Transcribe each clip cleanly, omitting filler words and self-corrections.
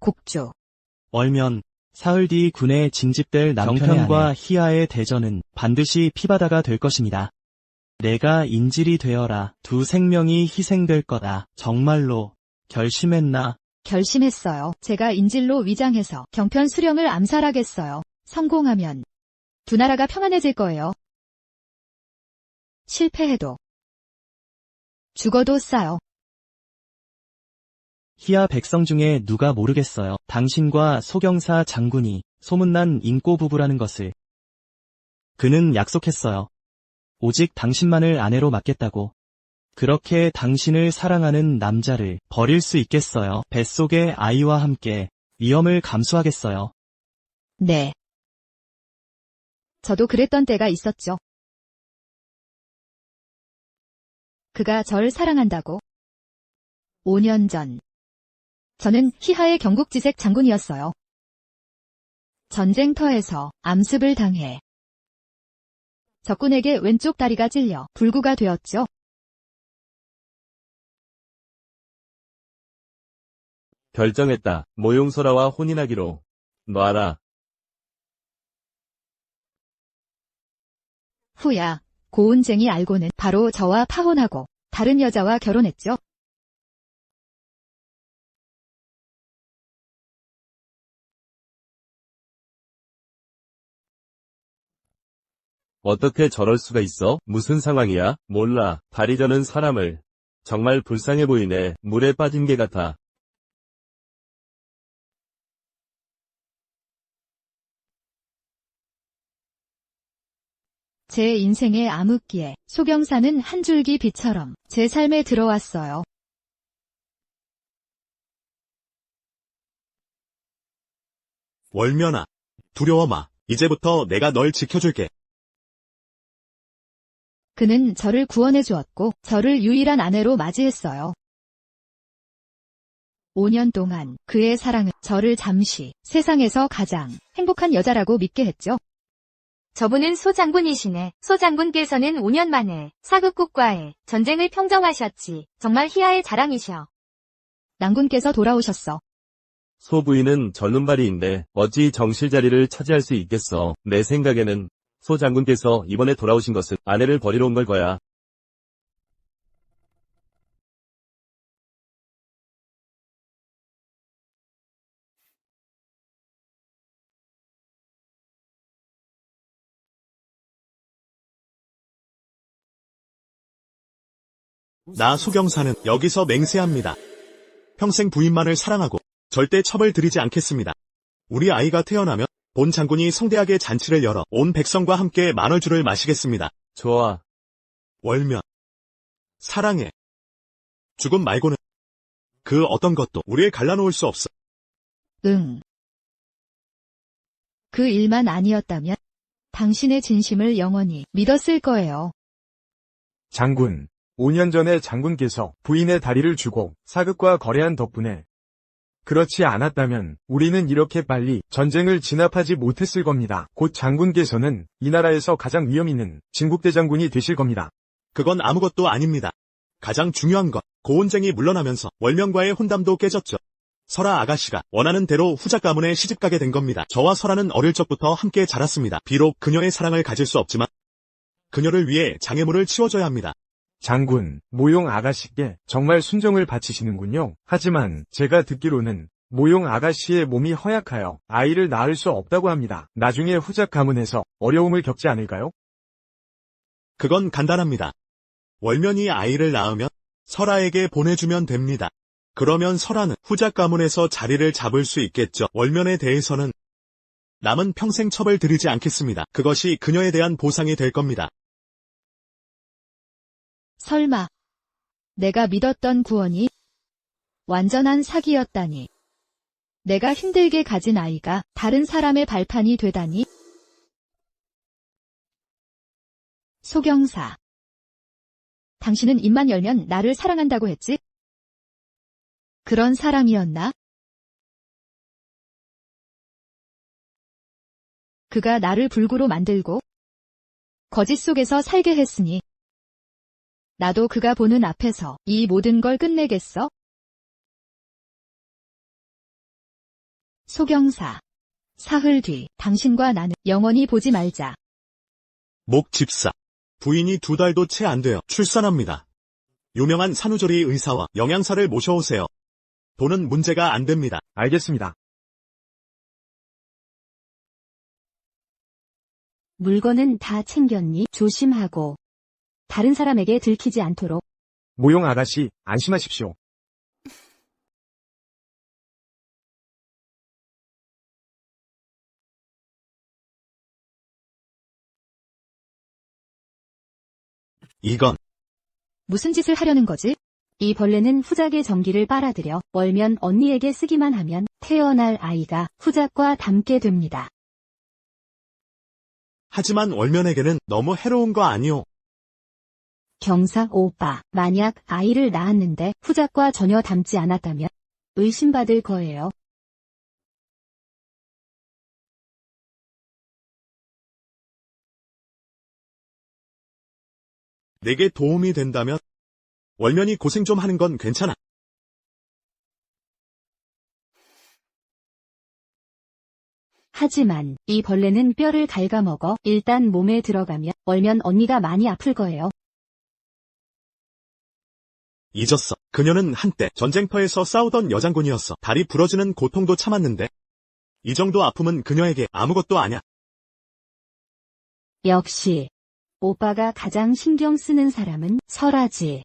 곡조. 월면, 사흘 뒤 군에 징집될 정편과 희아의 대전은 반드시 피바다가 될 것입니다. 내가 인질이 되어라. 두 생명이 희생될 거다. 정말로 결심했나? 결심했어요. 제가 인질로 위장해서 경편 수령을 암살하겠어요. 성공하면 두 나라가 평안해질 거예요. 실패해도 죽어도 싸요. 희아 백성 중에 누가 모르겠어요. 당신과 소경사 장군이 소문난 인꼬 부부라는 것을. 그는 약속했어요. 오직 당신만을 아내로 맡겠다고. 그렇게 당신을 사랑하는 남자를 버릴 수 있겠어요. 뱃속의 아이와 함께 위험을 감수하겠어요. 네. 저도 그랬던 때가 있었죠. 그가 절 사랑한다고. 5년 전. 저는 희하의 경국지색 장군이었어요. 전쟁터에서 암습을 당해 적군에게 왼쪽 다리가 찔려 불구가 되었죠. 결정했다. 모용소라와 혼인하기로. 놔라. 후야, 고운쟁이 알고는 바로 저와 파혼하고 다른 여자와 결혼했죠. 어떻게 저럴 수가 있어? 무슨 상황이야? 몰라. 다리 저는 사람을. 정말 불쌍해 보이네. 물에 빠진 개 같아. 제 인생의 암흑기에 소경사는 한 줄기 빛처럼 제 삶에 들어왔어요. 월면아, 두려워 마. 이제부터 내가 널 지켜줄게. 그는 저를 구원해 주었고 저를 유일한 아내로 맞이했어요. 5년 동안 그의 사랑은 저를 잠시 세상에서 가장 행복한 여자라고 믿게 했죠. 저분은 소장군이시네. 소장군께서는 5년 만에 사극국과의 전쟁을 평정하셨지. 정말 희하의 자랑이셔. 낭군께서 돌아오셨어. 소부인은 절름발이인데 어찌 정실 자리를 차지할 수 있겠어. 내 생각에는 소 장군께서 이번에 돌아오신 것은 아내를 버리러 온 걸 거야. 나 소경사는 여기서 맹세합니다. 평생 부인만을 사랑하고 절대 첩을 들이지 않겠습니다. 우리 아이가 태어나면 본 장군이 성대하게 잔치를 열어 온 백성과 함께 만월주를 마시겠습니다. 좋아. 월면. 사랑해. 죽음 말고는 그 어떤 것도 우리를 갈라놓을 수 없어. 응. 그 일만 아니었다면 당신의 진심을 영원히 믿었을 거예요. 장군, 5년 전에 장군께서 부인의 다리를 주고 사극과 거래한 덕분에 그렇지 않았다면 우리는 이렇게 빨리 전쟁을 진압하지 못했을 겁니다. 곧 장군께서는 이 나라에서 가장 위험 있는 진국대장군이 되실 겁니다. 그건 아무것도 아닙니다. 가장 중요한 건 고운쟁이 물러나면서 월면과의 혼담도 깨졌죠. 설아 아가씨가 원하는 대로 후작 가문에 시집가게 된 겁니다. 저와 설아는 어릴 적부터 함께 자랐습니다. 비록 그녀의 사랑을 가질 수 없지만 그녀를 위해 장애물을 치워줘야 합니다. 장군, 모용 아가씨께 정말 순정을 바치시는군요. 하지만 제가 듣기로는 모용 아가씨의 몸이 허약하여 아이를 낳을 수 없다고 합니다. 나중에 후작 가문에서 어려움을 겪지 않을까요? 그건 간단합니다. 월면이 아이를 낳으면 설아에게 보내주면 됩니다. 그러면 설아는 후작 가문에서 자리를 잡을 수 있겠죠. 월면에 대해서는 남은 평생 첩을 들이지 않겠습니다. 그것이 그녀에 대한 보상이 될 겁니다. 설마 내가 믿었던 구원이 완전한 사기였다니. 내가 힘들게 가진 아이가 다른 사람의 발판이 되다니. 소경사. 당신은 입만 열면 나를 사랑한다고 했지? 그런 사람이었나? 그가 나를 불구로 만들고 거짓 속에서 살게 했으니 나도 그가 보는 앞에서 이 모든 걸 끝내겠어? 소경사. 사흘 뒤 당신과 나는 영원히 보지 말자. 목집사. 부인이 2달도 채 안 되어 출산합니다. 유명한 산후조리 의사와 영양사를 모셔오세요. 돈은 문제가 안 됩니다. 알겠습니다. 물건은 다 챙겼니? 조심하고. 다른 사람에게 들키지 않도록. 모용 아가씨, 안심하십시오. 이건 무슨 짓을 하려는 거지? 이 벌레는 후작의 전기를 빨아들여 월면 언니에게 쓰기만 하면 태어날 아이가 후작과 닮게 됩니다. 하지만 월면에게는 너무 해로운 거 아니오. 경사 오빠, 만약 아이를 낳았는데 후작과 전혀 닮지 않았다면 의심받을 거예요. 내게 도움이 된다면 월면이 고생 좀 하는 건 괜찮아. 하지만 이 벌레는 뼈를 갉아먹어 일단 몸에 들어가면 월면 언니가 많이 아플 거예요. 잊었어. 그녀는 한때 전쟁터에서 싸우던 여장군이었어. 다리 부러지는 고통도 참았는데 이 정도 아픔은 그녀에게 아무것도 아냐. 역시 오빠가 가장 신경 쓰는 사람은 설아지.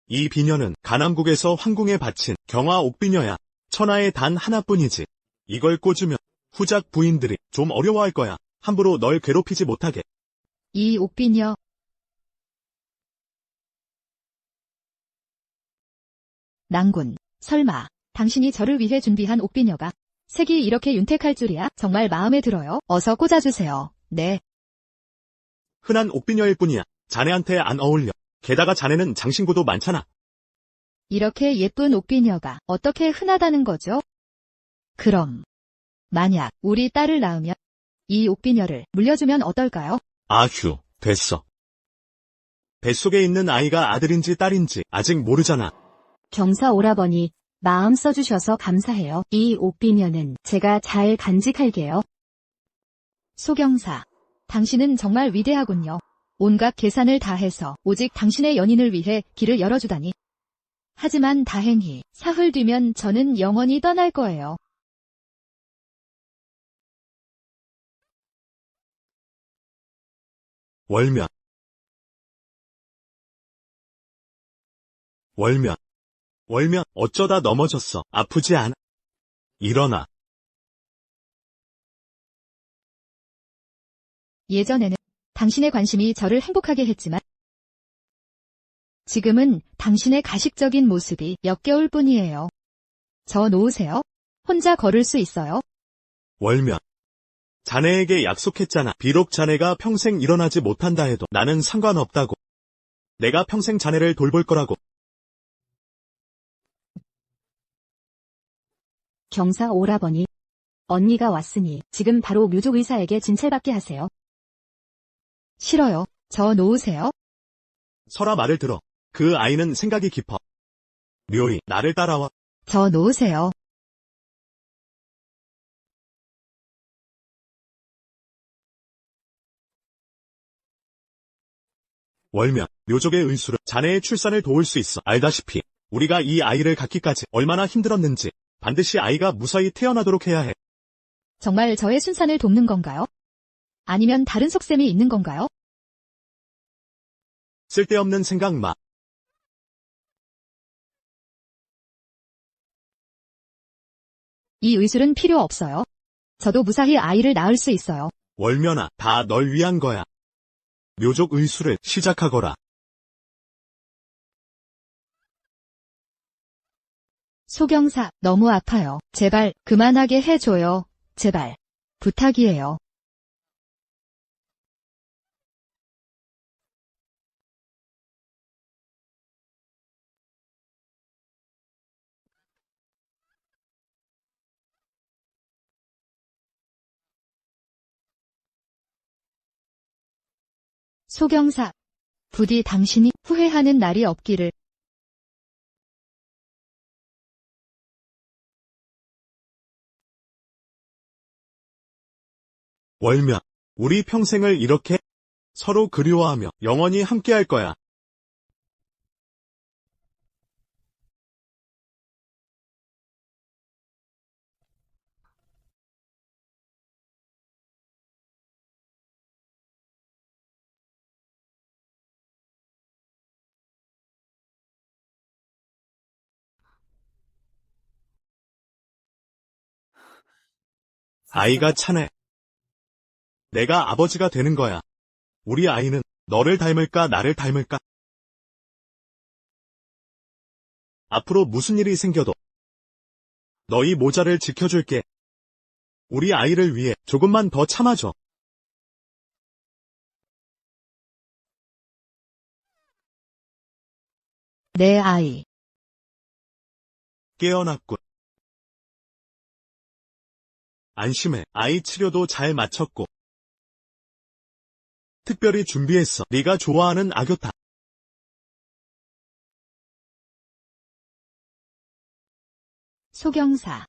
이 비녀는 간암국에서 황궁에 바친 경화 옥비녀야. 천하에 단 하나뿐이지. 이걸 꽂으면 후작 부인들이 좀 어려워할 거야. 함부로 널 괴롭히지 못하게. 이 옥비녀. 낭군, 설마 당신이 저를 위해 준비한 옥비녀가 색이 이렇게 윤택할 줄이야? 정말 마음에 들어요. 어서 꽂아주세요. 네. 흔한 옥비녀일 뿐이야. 자네한테 안 어울려. 게다가 자네는 장신구도 많잖아. 이렇게 예쁜 옥비녀가 어떻게 흔하다는 거죠? 그럼 만약 우리 딸을 낳으면 이 옥비녀를 물려주면 어떨까요? 아휴, 됐어. 뱃속에 있는 아이가 아들인지 딸인지 아직 모르잖아. 경사 오라버니, 마음 써주셔서 감사해요. 이 옥비녀는 제가 잘 간직할게요. 소경사, 당신은 정말 위대하군요. 온갖 계산을 다해서 오직 당신의 연인을 위해 길을 열어주다니. 하지만 다행히 사흘 뒤면 저는 영원히 떠날 거예요. 월면. 월면. 월면, 어쩌다 넘어졌어. 아프지 않아? 일어나. 예전에는 당신의 관심이 저를 행복하게 했지만 지금은 당신의 가식적인 모습이 역겨울 뿐이에요. 저 놓으세요. 혼자 걸을 수 있어요. 월면. 자네에게 약속했잖아. 비록 자네가 평생 일어나지 못한다 해도 나는 상관없다고. 내가 평생 자네를 돌볼 거라고. 경사 오라버니, 언니가 왔으니 지금 바로 묘족 의사에게 진찰받게 하세요. 싫어요. 저 놓으세요. 설아 말을 들어. 그 아이는 생각이 깊어. 묘히 나를 따라와. 저 놓으세요. 월면, 묘족의 의술은 자네의 출산을 도울 수 있어. 알다시피 우리가 이 아이를 갖기까지 얼마나 힘들었는지. 반드시 아이가 무사히 태어나도록 해야 해. 정말 저의 순산을 돕는 건가요? 아니면 다른 속셈이 있는 건가요? 쓸데없는 생각 마. 이 의술은 필요 없어요. 저도 무사히 아이를 낳을 수 있어요. 월면아, 다 널 위한 거야. 묘족 의술을 시작하거라. 소경사, 너무 아파요. 제발 그만하게 해줘요. 제발. 부탁이에요. 소경사. 부디 당신이 후회하는 날이 없기를. 월면, 우리 평생을 이렇게 서로 그리워하며 영원히 함께할 거야. 아이가 차네. 내가 아버지가 되는 거야. 우리 아이는 너를 닮을까 나를 닮을까? 앞으로 무슨 일이 생겨도 너희 모자를 지켜줄게. 우리 아이를 위해 조금만 더 참아줘. 내 아이. 깨어났군. 안심해. 아이 치료도 잘 마쳤고. 특별히 준비했어. 네가 좋아하는 악교탕. 소경사.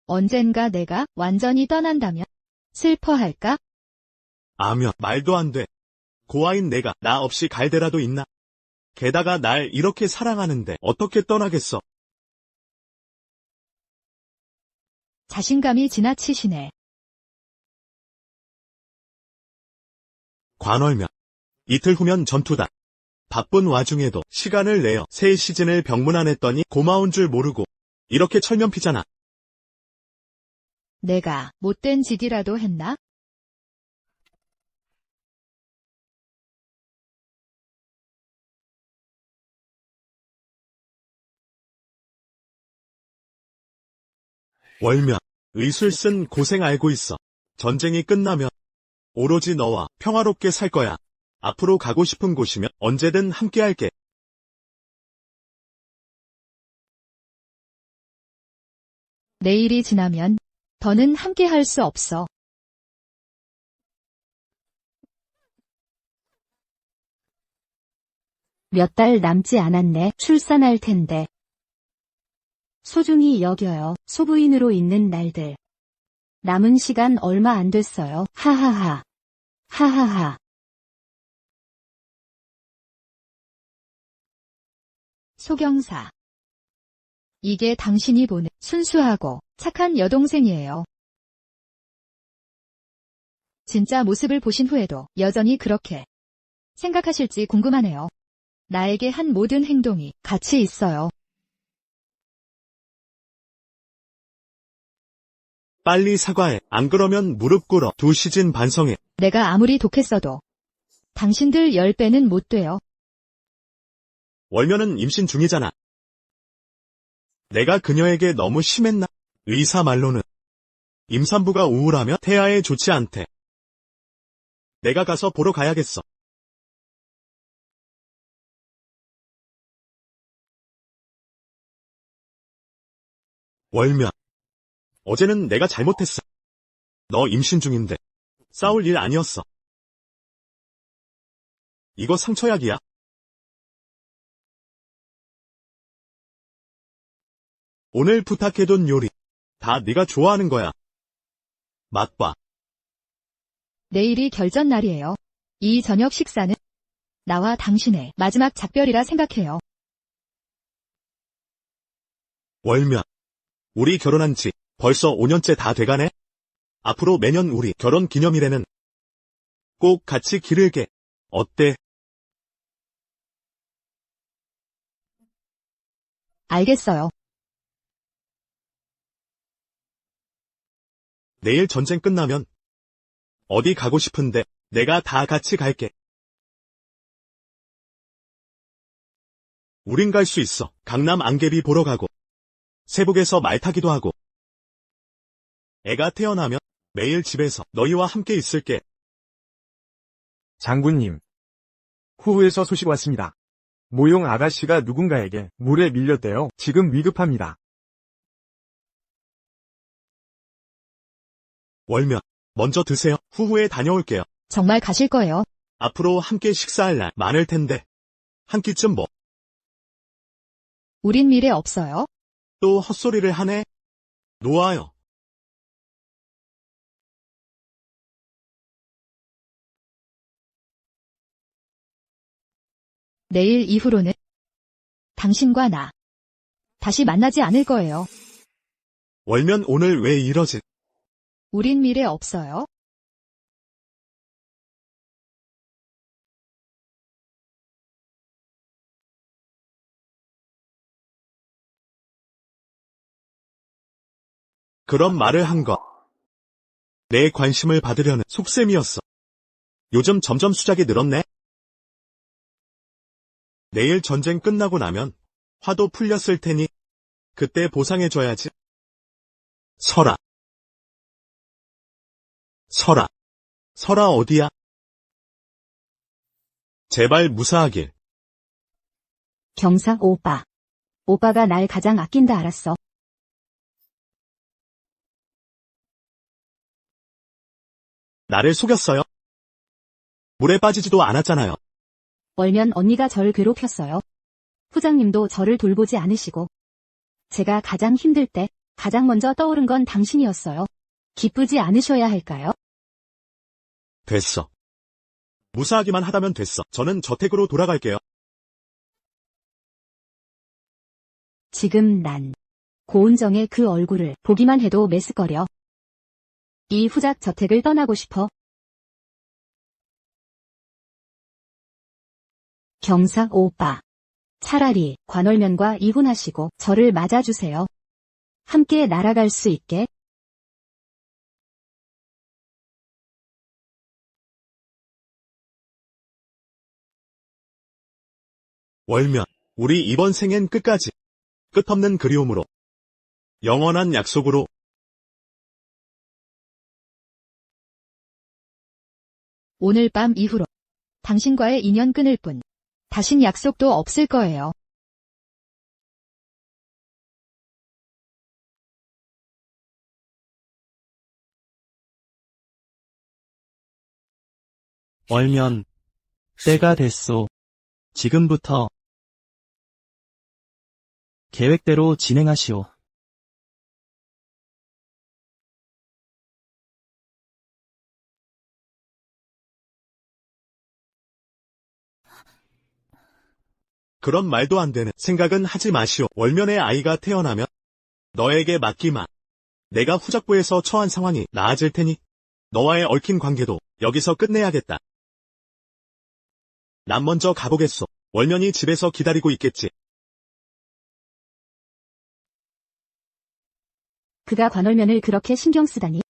언젠가 내가 완전히 떠난다면 슬퍼할까? 아며 말도 안 돼. 고아인 내가 나 없이 갈 데라도 있나? 게다가 날 이렇게 사랑하는데 어떻게 떠나겠어? 자신감이 지나치시네. 관월면. 이틀 후면 전투다. 바쁜 와중에도 시간을 내어 새 시즌을 병문안했더니 고마운 줄 모르고 이렇게 철면피잖아. 내가 못된 짓이라도 했나? 월면. 의술 쓴 고생 알고 있어. 전쟁이 끝나면 오로지 너와 평화롭게 살 거야. 앞으로 가고 싶은 곳이면 언제든 함께할게. 내일이 지나면 더는 함께 할 수 없어. 몇 달 남지 않았네. 출산할 텐데. 소중히 여겨요. 소부인으로 있는 날들. 남은 시간 얼마 안 됐어요. 하하하. 하하하. 소경사. 이게 당신이 보는 순수하고 착한 여동생이에요. 진짜 모습을 보신 후에도 여전히 그렇게 생각하실지 궁금하네요. 나에게 한 모든 행동이 가치 있어요. 빨리 사과해. 안 그러면 무릎 꿇어. 2시즌 반성해. 내가 아무리 독했어도 당신들 10배는 못 돼요. 월면은 임신 중이잖아. 내가 그녀에게 너무 심했나? 의사 말로는 임산부가 우울하며 태아에 좋지 않대. 내가 가서 보러 가야겠어. 월면. 어제는 내가 잘못했어. 너 임신 중인데 싸울 일 아니었어. 이거 상처약이야. 오늘 부탁해둔 요리 다 네가 좋아하는 거야. 맛봐. 내일이 결전 날이에요. 이 저녁 식사는 나와 당신의 마지막 작별이라 생각해요. 월면. 우리 결혼한 지 벌써 5년째 다 돼가네? 앞으로 매년 우리 결혼 기념일에는 꼭 같이 기르게. 어때? 알겠어요. 내일 전쟁 끝나면 어디 가고 싶은데 내가 다 같이 갈게. 우린 갈 수 있어. 강남 안개비 보러 가고 세북에서 말 타기도 하고. 애가 태어나면 매일 집에서 너희와 함께 있을게. 장군님. 후에서 소식 왔습니다. 모용 아가씨가 누군가에게 물에 밀렸대요. 지금 위급합니다. 월면. 먼저 드세요. 후에 다녀올게요. 정말 가실 거예요? 앞으로 함께 식사할 날 많을 텐데. 한 끼쯤 뭐, 우린 미래 없어요? 또 헛소리를 하네? 놓아요. 내일 이후로는 당신과 나 다시 만나지 않을 거예요. 월면 오늘 왜 이러지? 우린 미래 없어요? 그런 말을 한 거. 내 관심을 받으려는 속셈이었어. 요즘 점점 수작이 늘었네. 내일 전쟁 끝나고 나면 화도 풀렸을 테니 그때 보상해줘야지. 설아. 설아. 설아 어디야? 제발 무사하길. 경사 오빠. 오빠가 날 가장 아낀다 알았어. 나를 속였어요? 물에 빠지지도 않았잖아요. 월면 언니가 절 괴롭혔어요. 후장님도 저를 돌보지 않으시고. 제가 가장 힘들 때 가장 먼저 떠오른 건 당신이었어요. 기쁘지 않으셔야 할까요? 됐어. 무사하기만 하다면 됐어. 저는 저택으로 돌아갈게요. 지금 난 고은정의 그 얼굴을 보기만 해도 메스꺼려. 이 후작 저택을 떠나고 싶어. 경사 오빠. 차라리 관월면과 이혼하시고 저를 맞아주세요. 함께 날아갈 수 있게. 월면, 우리 이번 생엔 끝까지 끝없는 그리움으로 영원한 약속으로. 오늘 밤 이후로 당신과의 인연 끊을 뿐 다신 약속도 없을 거예요. 월면, 때가 됐소. 지금부터 계획대로 진행하시오. 그런 말도 안 되는 생각은 하지 마시오. 월면의 아이가 태어나면 너에게 맡기마. 내가 후작부에서 처한 상황이 나아질 테니 너와의 얽힌 관계도 여기서 끝내야겠다. 난 먼저 가보겠소. 월면이 집에서 기다리고 있겠지. 그가 관월면을 그렇게 신경 쓰다니.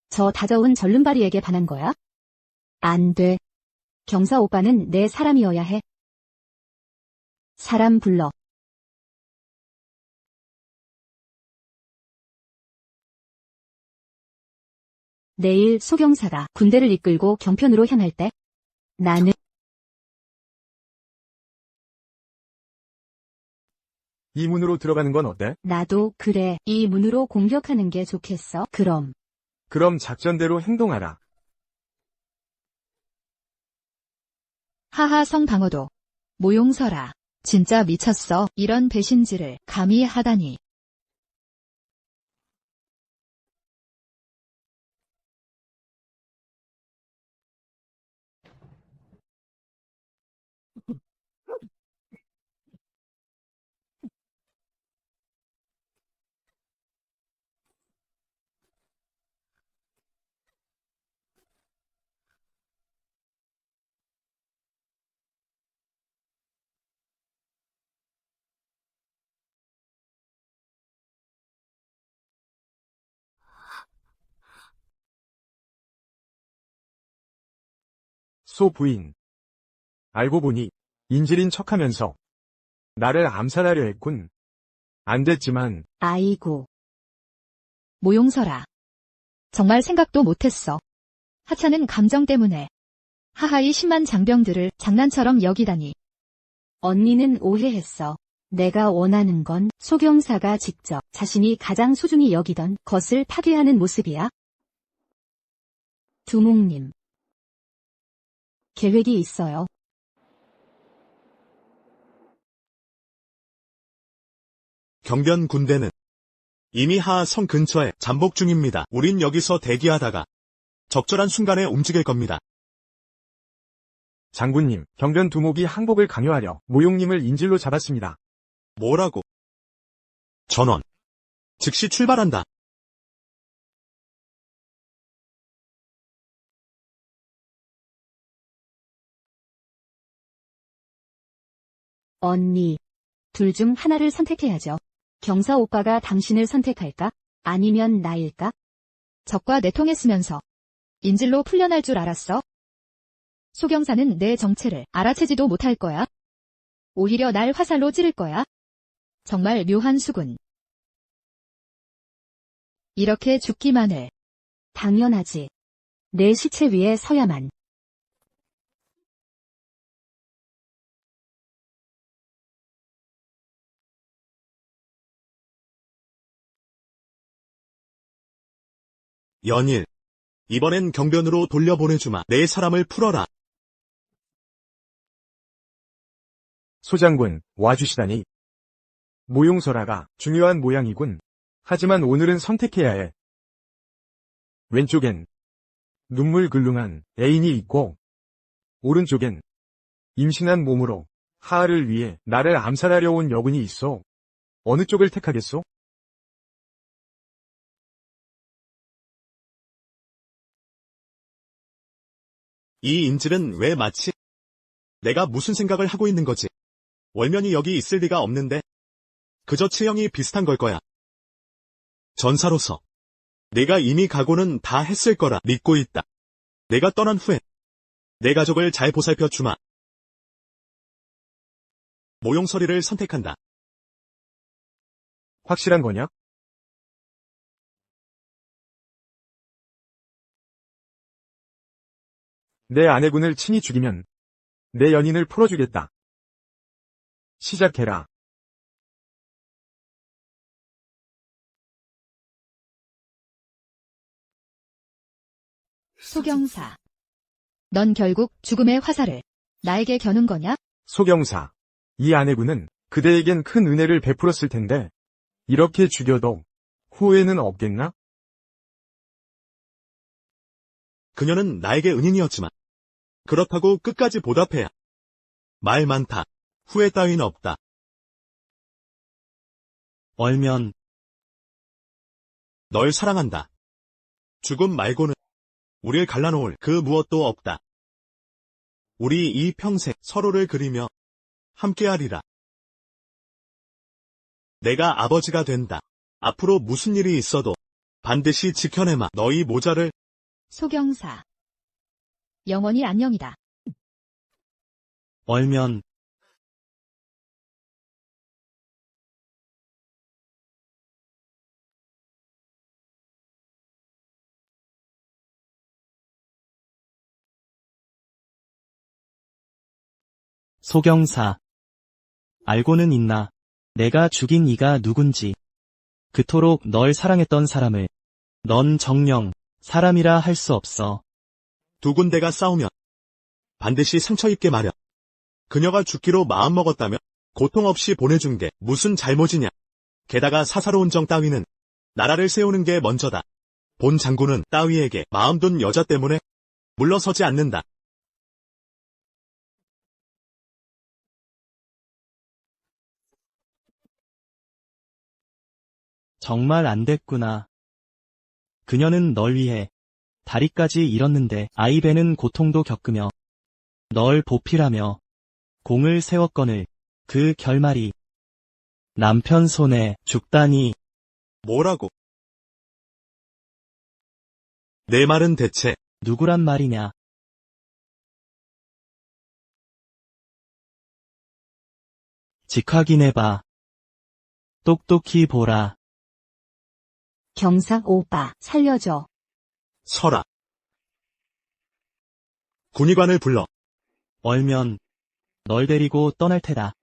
저 다저운 절름발이에게 반한 거야? 안 돼. 경사 오빠는 내 사람이어야 해. 사람 불러. 내일 소경사가 군대를 이끌고 경편으로 향할 때 나는 이 문으로 들어가는 건 어때? 나도 그래. 이 문으로 공격하는 게 좋겠어. 그럼 그럼 작전대로 행동하라. 하하 성방어도. 모용서라. 진짜 미쳤어. 이런 배신질을 감히 하다니. 소 부인. 알고 보니 인질인 척하면서 나를 암살하려 했군. 안 됐지만 아이고. 모용서라. 정말 생각도 못했어. 하찮은 감정 때문에. 하하이 10만 장병들을 장난처럼 여기다니. 언니는 오해했어. 내가 원하는 건 소경사가 직접 자신이 가장 소중히 여기던 것을 파괴하는 모습이야. 두목님. 계획이 있어요. 경변 군대는 이미 하성 근처에 잠복 중입니다. 우린 여기서 대기하다가 적절한 순간에 움직일 겁니다. 장군님, 경변 두목이 항복을 강요하려 모용님을 인질로 잡았습니다. 뭐라고? 전원. 즉시 출발한다. 언니. 둘 중 하나를 선택해야죠. 경사 오빠가 당신을 선택할까? 아니면 나일까? 적과 내통했으면서 인질로 풀려날 줄 알았어? 소경사는 내 정체를 알아채지도 못할 거야. 오히려 날 화살로 찌를 거야. 정말 묘한 수군. 이렇게 죽기만 해. 당연하지. 내 시체 위에 서야만. 연일. 이번엔 경변으로 돌려보내주마. 내 사람을 풀어라. 소장군, 와주시다니. 모용설아가 중요한 모양이군. 하지만 오늘은 선택해야 해. 왼쪽엔 눈물 글룽한 애인이 있고, 오른쪽엔 임신한 몸으로 하하를 위해 나를 암살하려 온 여군이 있어. 어느 쪽을 택하겠소? 이 인질은 왜 마치 내가 무슨 생각을 하고 있는 거지? 월면이 여기 있을 리가 없는데 그저 체형이 비슷한 걸 거야. 전사로서 내가 이미 각오는 다 했을 거라 믿고 있다. 내가 떠난 후에 내 가족을 잘 보살펴 주마. 모용서리를 선택한다. 확실한 거냐? 내 아내군을 친히 죽이면 내 연인을 풀어주겠다. 시작해라. 소경사. 넌 결국 죽음의 화살을 나에게 겨눈 거냐? 소경사. 이 아내군은 그대에겐 큰 은혜를 베풀었을 텐데 이렇게 죽여도 후회는 없겠나? 그녀는 나에게 은인이었지만 그렇다고 끝까지 보답해야. 말 많다. 후회 따윈 없다. 얼면 널 사랑한다. 죽음 말고는 우릴 갈라놓을 그 무엇도 없다. 우리 이 평생 서로를 그리며 함께하리라. 내가 아버지가 된다. 앞으로 무슨 일이 있어도 반드시 지켜내마. 너희 모자를. 소경사. 영원히 안녕이다. 얼면 소경사. 알고는 있나? 내가 죽인 이가 누군지. 그토록 널 사랑했던 사람을 넌 정녕 사람이라 할 수 없어. 두 군데가 싸우면 반드시 상처 입게 마련. 그녀가 죽기로 마음먹었다면 고통 없이 보내준 게 무슨 잘못이냐. 게다가 사사로운 정 따위는 나라를 세우는 게 먼저다. 본 장군은 따위에게 마음 둔 여자 때문에 물러서지 않는다. 정말 안 됐구나. 그녀는 널 위해 다리까지 잃었는데 아이배는 고통도 겪으며 널 보필하며 공을 세웠거늘 그 결말이 남편 손에 죽다니. 뭐라고? 내 말은 대체 누구란 말이냐? 직확인해봐. 똑똑히 보라. 경사 오빠, 살려줘. 설아. 군의관을 불러. 얼면 널 데리고 떠날 테다.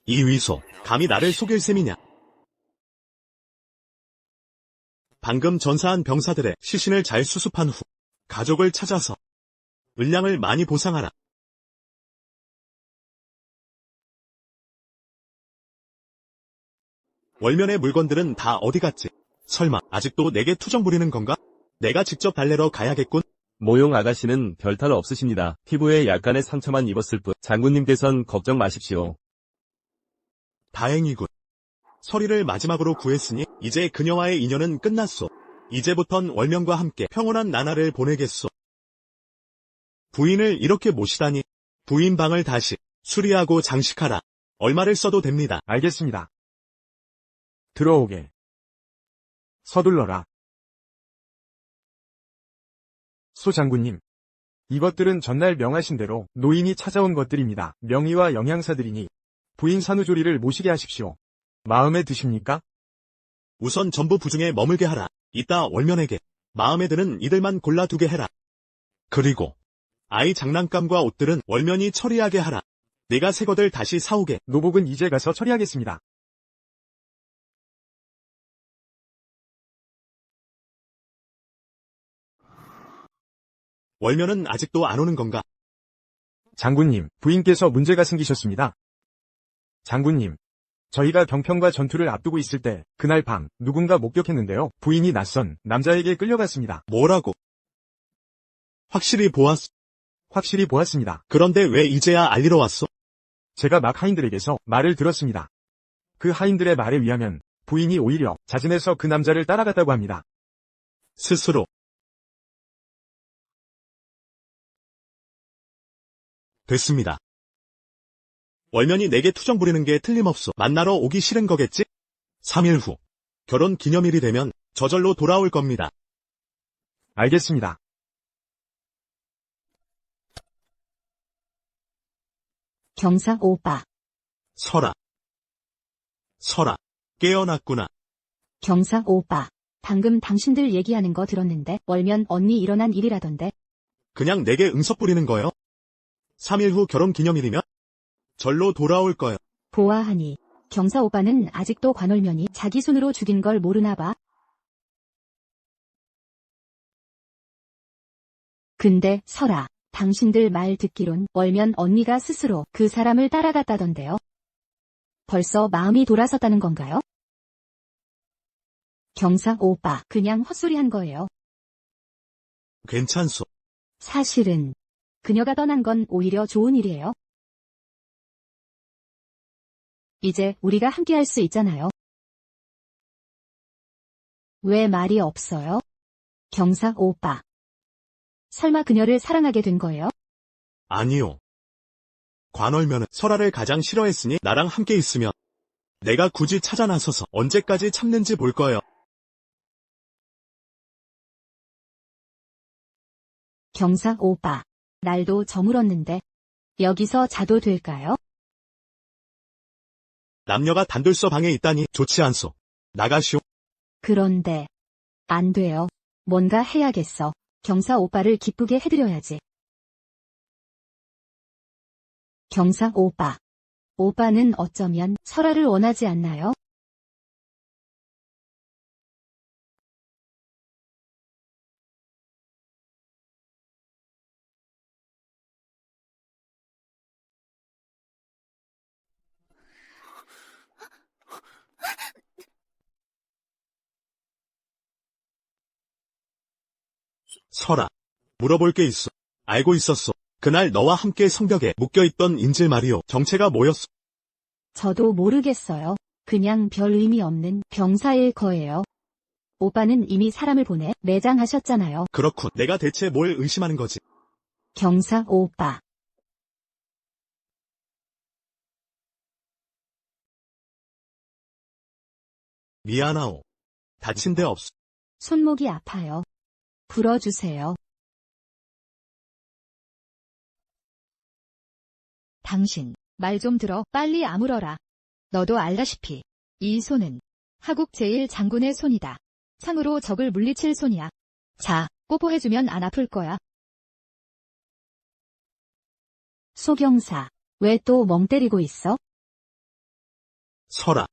이 위소, 감히 나를 속일 셈이냐? 방금 전사한 병사들의 시신을 잘 수습한 후 가족을 찾아서 은량을 많이 보상하라. 월면의 물건들은 다 어디 갔지? 설마 아직도 내게 투정 부리는 건가? 내가 직접 달래러 가야겠군. 모용 아가씨는 별탈 없으십니다. 피부에 약간의 상처만 입었을 뿐. 장군님께선 걱정 마십시오. 다행이군. 서리를 마지막으로 구했으니 이제 그녀와의 인연은 끝났소. 이제부턴 월면과 함께 평온한 나날을 보내겠소. 부인을 이렇게 모시다니. 부인 방을 다시 수리하고 장식하라. 얼마를 써도 됩니다. 알겠습니다. 들어오게. 서둘러라. 소 장군님. 이것들은 전날 명하신 대로 노인이 찾아온 것들입니다. 명의와 영양사들이니 부인 산후조리를 모시게 하십시오. 마음에 드십니까? 우선 전부 부중에 머물게 하라. 이따 월면에게 마음에 드는 이들만 골라두게 해라. 그리고 아이 장난감과 옷들은 월면이 처리하게 하라. 내가 새 것들 다시 사오게. 노복은 이제 가서 처리하겠습니다. 월면은 아직도 안 오는 건가? 장군님, 부인께서 문제가 생기셨습니다. 장군님, 저희가 경평과 전투를 앞두고 있을 때 그날 밤 누군가 목격했는데요. 부인이 낯선 남자에게 끌려갔습니다. 뭐라고? 확실히 보았소. 확실히 보았습니다. 그런데 왜 이제야 알리러 왔소? 제가 막 하인들에게서 말을 들었습니다. 그 하인들의 말에 의하면 부인이 오히려 자진해서 그 남자를 따라갔다고 합니다. 스스로. 됐습니다. 월면이 내게 투정 부리는 게 틀림없소. 만나러 오기 싫은 거겠지? 3일 후 결혼 기념일이 되면 저절로 돌아올 겁니다. 알겠습니다. 경사 오빠. 설아. 설아. 깨어났구나. 경사 오빠. 방금 당신들 얘기하는 거 들었는데 월면 언니 일어난 일이라던데. 그냥 내게 응석 부리는 거요? 3일 후 결혼 기념일이면 절로 돌아올 거요. 보아하니 경사 오빠는 아직도 관월면이 자기 손으로 죽인 걸 모르나 봐. 근데 설아, 당신들 말 듣기론 월면 언니가 스스로 그 사람을 따라갔다던데요. 벌써 마음이 돌아섰다는 건가요? 경사 오빠, 그냥 헛소리한 거예요. 괜찮소. 사실은 그녀가 떠난 건 오히려 좋은 일이에요. 이제 우리가 함께 할 수 있잖아요. 왜 말이 없어요? 경사 오빠. 설마 그녀를 사랑하게 된 거예요? 아니요. 관월면은 설아를 가장 싫어했으니 나랑 함께 있으면 내가 굳이 찾아 나서서 언제까지 참는지 볼 거예요. 경사 오빠. 날도 저물었는데 여기서 자도 될까요? 남녀가 단둘서 방에 있다니 좋지 않소. 나가시오. 그런데 안 돼요. 뭔가 해야겠어. 경사 오빠를 기쁘게 해드려야지. 경사 오빠. 오빠는 어쩌면 설아를 원하지 않나요? 설아. 물어볼 게 있어. 알고 있었소. 그날 너와 함께 성벽에 묶여있던 인질 말이오. 정체가 뭐였소? 저도 모르겠어요. 그냥 별 의미 없는 병사일 거예요. 오빠는 이미 사람을 보내 매장하셨잖아요. 그렇군. 내가 대체 뭘 의심하는 거지? 경사 오빠. 미안하오. 다친 데 없소. 손목이 아파요. 불어주세요. 당신, 말 좀 들어. 빨리 아물어라. 너도 알다시피 이 손은 하국 제1장군의 손이다. 창으로 적을 물리칠 손이야. 자, 뽀뽀해주면 안 아플 거야. 소경사, 왜 또 멍 때리고 있어? 설아.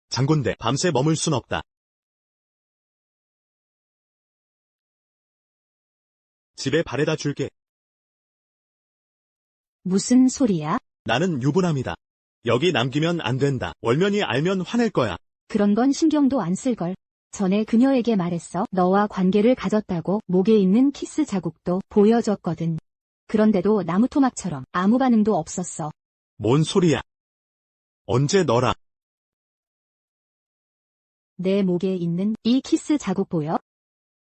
장군대 밤새 머물 순 없다. 집에 바래다 줄게. 무슨 소리야? 나는 유부남이다. 여기 남기면 안 된다. 월면이 알면 화낼 거야. 그런 건 신경도 안 쓸걸. 전에 그녀에게 말했어. 너와 관계를 가졌다고 목에 있는 키스 자국도 보여줬거든. 그런데도 나무토막처럼 아무 반응도 없었어. 뭔 소리야? 언제 너랑? 내 목에 있는 이 키스 자국 보여?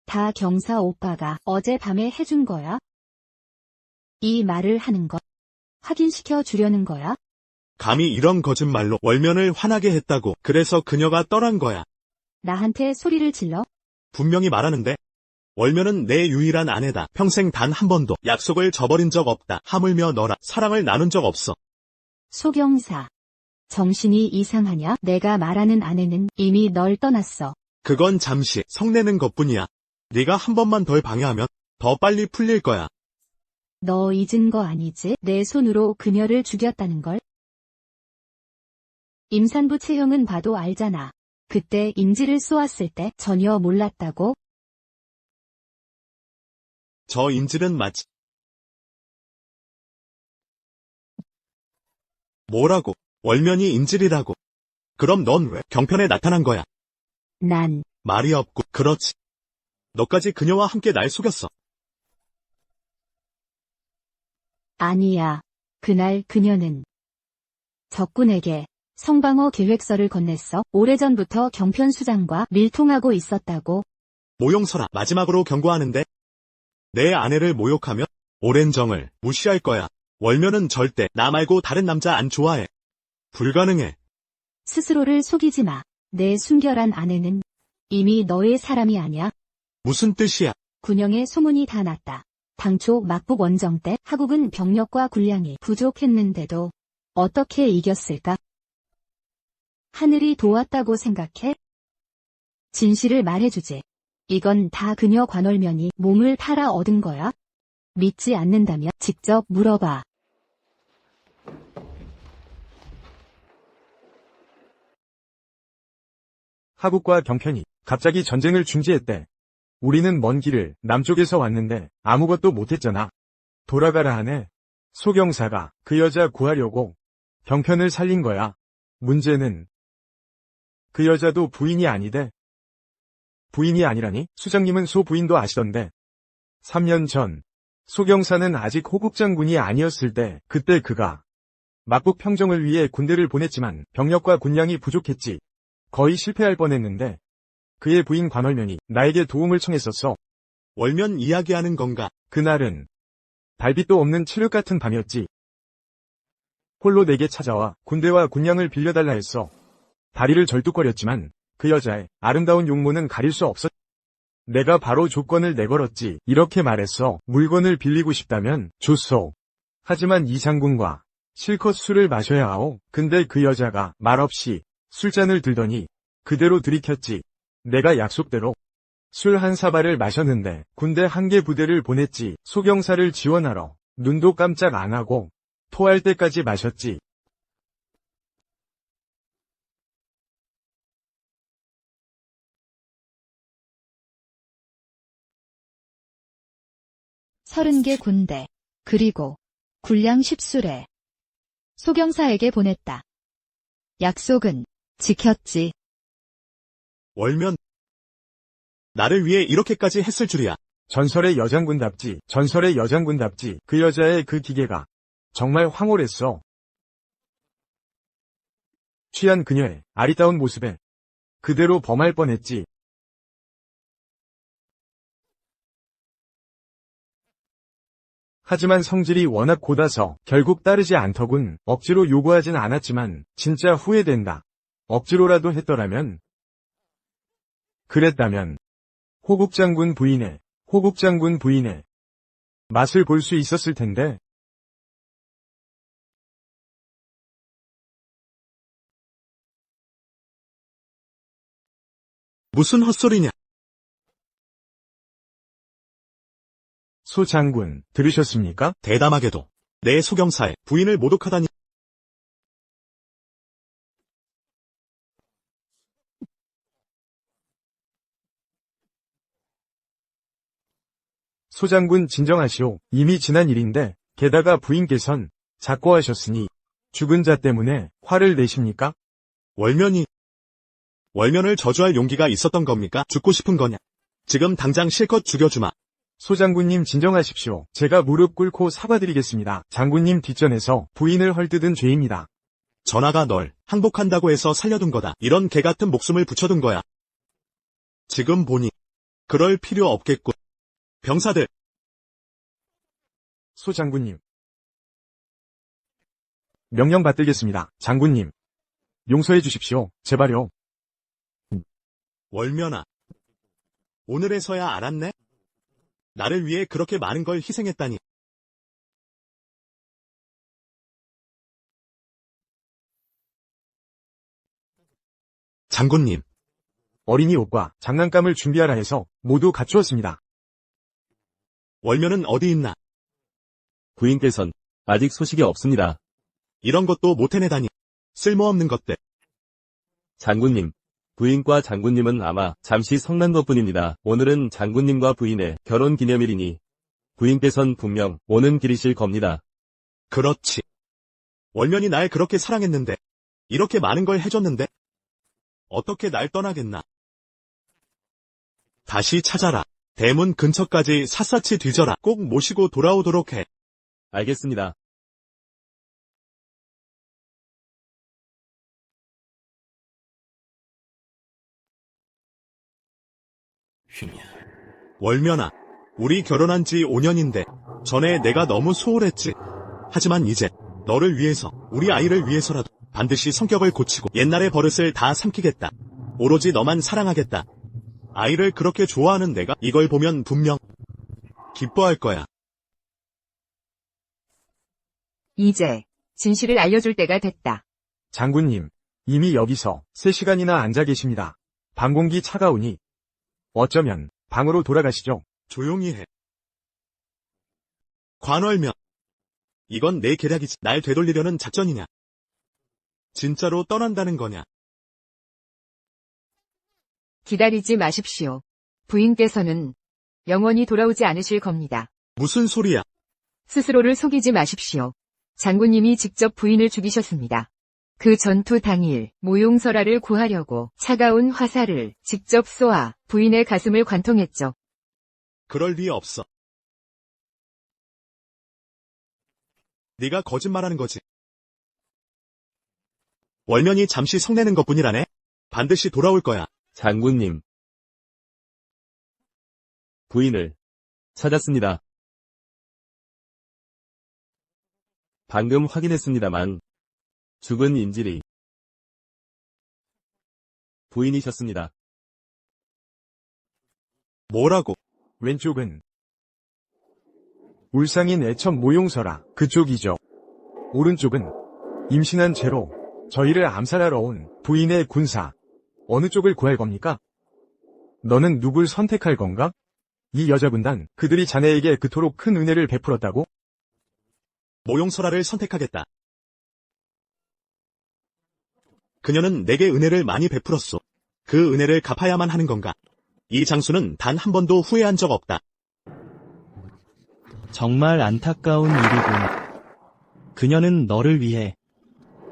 다 경사 오빠가 어젯밤에 해준 거야? 이 말을 하는 것 확인시켜 주려는 거야? 감히 이런 거짓말로 월면을 화나게 했다고. 그래서 그녀가 떠난 거야. 나한테 소리를 질러? 분명히 말하는데. 월면은 내 유일한 아내다. 평생 단 한 번도 약속을 저버린 적 없다. 하물며 너랑 사랑을 나눈 적 없어. 소경사. 정신이 이상하냐? 내가 말하는 아내는 이미 널 떠났어. 그건 잠시 성내는 것뿐이야. 네가 한 번만 덜 방해하면 더 빨리 풀릴 거야. 너 잊은 거 아니지? 내 손으로 그녀를 죽였다는 걸? 임산부 체형은 봐도 알잖아. 그때 인지를 쏘았을 때 전혀 몰랐다고? 저 인질은 마치. 뭐라고? 월면이 인질이라고. 그럼 넌 왜 경편에 나타난 거야? 난 말이 없고. 그렇지. 너까지 그녀와 함께 날 속였어. 아니야. 그날 그녀는 적군에게 성방어 계획서를 건넸어. 오래전부터 경편 수장과 밀통하고 있었다고. 모용서라. 마지막으로 경고하는데. 내 아내를 모욕하면 오랜 정을 무시할 거야. 월면은 절대 나 말고 다른 남자 안 좋아해. 불가능해. 스스로를 속이지 마. 내 순결한 아내는 이미 너의 사람이 아니야. 무슨 뜻이야? 군영의 소문이 다 났다. 당초 막북 원정 때 하국은 병력과 군량이 부족했는데도 어떻게 이겼을까? 하늘이 도왔다고 생각해? 진실을 말해주지. 이건 다 그녀 관월면이 몸을 팔아 얻은 거야? 믿지 않는다면 직접 물어봐. 하국과 경편이 갑자기 전쟁을 중지했대. 우리는 먼 길을 남쪽에서 왔는데 아무것도 못했잖아. 돌아가라 하네. 소경사가 그 여자 구하려고 경편을 살린 거야. 문제는 그 여자도 부인이 아니대. 부인이 아니라니? 수장님은 소 부인도 아시던데. 3년 전 소경사는 아직 호국 장군이 아니었을 때 그때 그가 막북 평정을 위해 군대를 보냈지만 병력과 군량이 부족했지. 거의 실패할 뻔했는데 그의 부인 관월면이 나에게 도움을 청했었어. 월면 이야기하는 건가? 그날은 달빛도 없는 칠흑 같은 밤이었지. 홀로 내게 찾아와 군대와 군량을 빌려달라 했어. 다리를 절뚝거렸지만 그 여자의 아름다운 용모는 가릴 수 없었. 내가 바로 조건을 내걸었지. 이렇게 말했어. 물건을 빌리고 싶다면 줬소. 하지만 이 장군과 실컷 술을 마셔야 하오. 근데 그 여자가 말없이 술잔을 들더니 그대로 들이켰지. 내가 약속대로 술 한 사발을 마셨는데 군대 한 개 부대를 보냈지. 소경사를 지원하러 눈도 깜짝 안 하고 토할 때까지 마셨지. 서른 개 군대, 그리고 군량 10수레. 소경사에게 보냈다. 약속은 지켰지. 월면. 나를 위해 이렇게까지 했을 줄이야. 전설의 여장군답지. 전설의 여장군답지. 그 여자의 그 기계가 정말 황홀했어. 취한 그녀의 아리따운 모습에 그대로 범할 뻔했지. 하지만 성질이 워낙 고다서 결국 따르지 않더군. 억지로 요구하진 않았지만 진짜 후회된다. 억지로라도 했더라면, 그랬다면 호국 장군 부인의 맛을 볼 수 있었을 텐데. 무슨 헛소리냐? 소 장군, 들으셨습니까? 대담하게도 내 소경사의 부인을 모독하다니. 소장군 진정하시오. 이미 지난 일인데 게다가 부인께선 작고하셨으니 죽은 자 때문에 화를 내십니까? 월면을 저주할 용기가 있었던 겁니까? 죽고 싶은 거냐? 지금 당장 실컷 죽여주마. 소장군님 진정하십시오. 제가 무릎 꿇고 사과드리겠습니다. 장군님 뒷전에서 부인을 헐뜯은 죄입니다. 전하가 널 항복한다고 해서 살려둔 거다. 이런 개같은 목숨을 붙여둔 거야. 지금 보니 그럴 필요 없겠군. 병사들, 소장군님. 명령 받들겠습니다. 장군님. 용서해 주십시오. 제발요. 월면아. 오늘에서야 알았네? 나를 위해 그렇게 많은 걸 희생했다니. 장군님, 어린이 옷과 장난감을 준비하라 해서 모두 갖추었습니다. 월면은 어디 있나? 부인께선 아직 소식이 없습니다. 이런 것도 못 해내다니. 쓸모없는 것들. 장군님, 부인과 장군님은 아마 잠시 성난 것뿐입니다. 오늘은 장군님과 부인의 결혼 기념일이니 부인께선 분명 오는 길이실 겁니다. 그렇지. 월면이 날 그렇게 사랑했는데, 이렇게 많은 걸 해줬는데, 어떻게 날 떠나겠나? 다시 찾아라. 대문 근처까지 샅샅이 뒤져라. 꼭 모시고 돌아오도록 해. 알겠습니다. 월면아, 우리 결혼한 지 5년인데, 전에 내가 너무 소홀했지. 하지만 이제, 너를 위해서, 우리 아이를 위해서라도, 반드시 성격을 고치고, 옛날의 버릇을 다 삼키겠다. 오로지 너만 사랑하겠다. 아이를 그렇게 좋아하는 내가, 이걸 보면 분명, 기뻐할 거야. 이제 진실을 알려줄 때가 됐다. 장군님, 이미 여기서 3시간이나 앉아 계십니다. 방 공기 차가우니 어쩌면 방으로 돌아가시죠. 조용히 해. 관월면. 이건 내 계략이지. 날 되돌리려는 작전이냐? 진짜로 떠난다는 거냐? 기다리지 마십시오. 부인께서는 영원히 돌아오지 않으실 겁니다. 무슨 소리야? 스스로를 속이지 마십시오. 장군님이 직접 부인을 죽이셨습니다. 그 전투 당일 모용설화를 구하려고 차가운 화살을 직접 쏘아 부인의 가슴을 관통했죠. 그럴 리 없어. 네가 거짓말하는 거지. 월면이 잠시 성내는 것뿐이라네? 반드시 돌아올 거야. 장군님. 부인을 찾았습니다. 방금 확인했습니다만 죽은 인질이 부인이셨습니다. 뭐라고? 왼쪽은 울상인 애첩 모용설아 그쪽이죠. 오른쪽은 임신한 채로 저희를 암살하러 온 부인의 군사. 어느 쪽을 구할 겁니까? 너는 누굴 선택할 건가? 이 여자분단 그들이 자네에게 그토록 큰 은혜를 베풀었다고? 모용설화를 선택하겠다. 그녀는 내게 은혜를 많이 베풀었소. 그 은혜를 갚아야만 하는 건가? 이 장수는 단 한 번도 후회한 적 없다. 정말 안타까운 일이군. 그녀는 너를 위해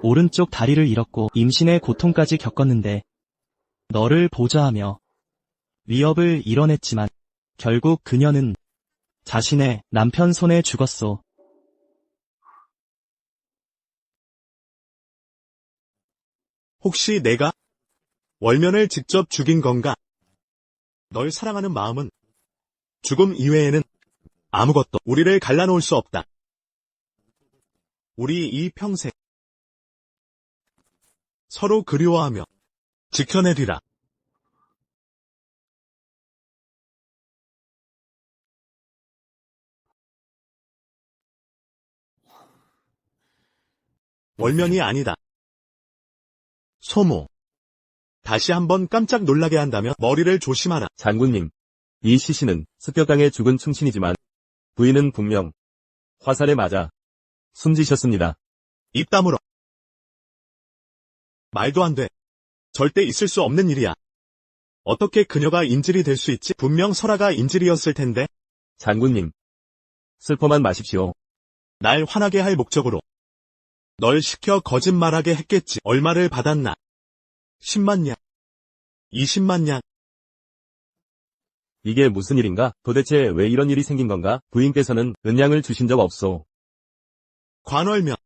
오른쪽 다리를 잃었고 임신의 고통까지 겪었는데 너를 보좌하며 위협을 이뤄냈지만 결국 그녀는 자신의 남편 손에 죽었소. 혹시 내가 월면을 직접 죽인 건가? 널 사랑하는 마음은 죽음 이외에는 아무것도 우리를 갈라놓을 수 없다. 우리 이 평생 서로 그리워하며 지켜내리라. 월면이 아니다. 소모. 다시 한번 깜짝 놀라게 한다면 머리를 조심하라. 장군님, 이 시신은 습격당해 죽은 충신이지만 부인은 분명 화살에 맞아 숨지셨습니다. 입 다물어. 말도 안 돼. 절대 있을 수 없는 일이야. 어떻게 그녀가 인질이 될 수 있지? 분명 설아가 인질이었을 텐데. 장군님, 슬퍼만 마십시오. 날 화나게 할 목적으로 널 시켜 거짓말하게 했겠지. 얼마를 받았나? 10만 냥, 20만 냥. 이게 무슨 일인가? 도대체 왜 이런 일이 생긴 건가? 부인께서는 은양을 주신 적 없소. 관월면.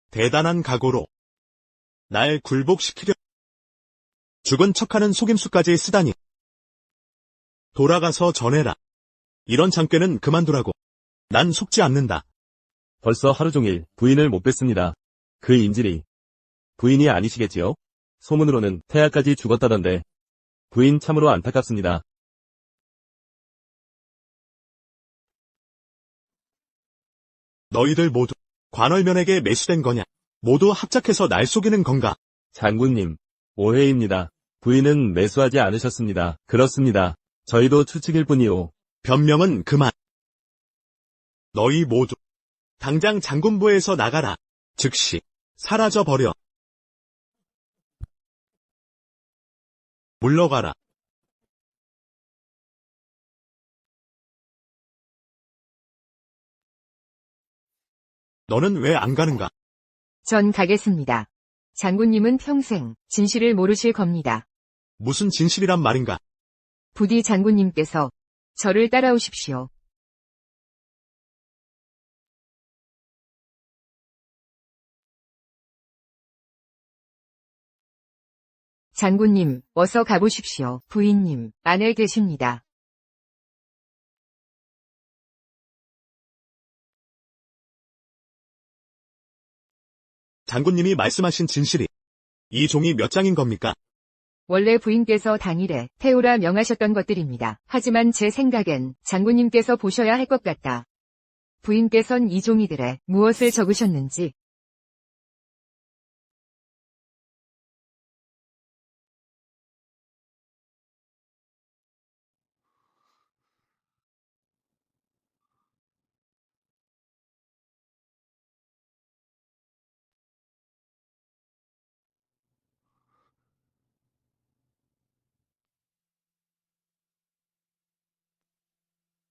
대단한 각오로 날 굴복시키려. 죽은 척하는 속임수까지 쓰다니. 돌아가서 전해라. 이런 장꾀는 그만두라고. 난 속지 않는다. 벌써 하루 종일 부인을 못 뵀습니다. 그 인질이 부인이 아니시겠지요? 소문으로는 태아까지 죽었다던데 부인 참으로 안타깝습니다. 너희들 모두 관월면에게 매수된 거냐? 모두 합작해서 날 속이는 건가? 장군님, 오해입니다. 부인은 매수하지 않으셨습니다. 그렇습니다. 저희도 추측일 뿐이오. 변명은 그만. 너희 모두 당장 장군부에서 나가라. 즉시 사라져 버려. 물러가라. 너는 왜 안 가는가? 전 가겠습니다. 장군님은 평생 진실을 모르실 겁니다. 무슨 진실이란 말인가? 부디 장군님께서 저를 따라오십시오. 장군님, 어서 가보십시오. 부인님, 안에 계십니다. 장군님이 말씀하신 진실이 이 종이 몇 장인 겁니까? 원래 부인께서 당일에 태우라 명하셨던 것들입니다. 하지만 제 생각엔 장군님께서 보셔야 할 것 같다. 부인께선 이 종이들에 무엇을 적으셨는지.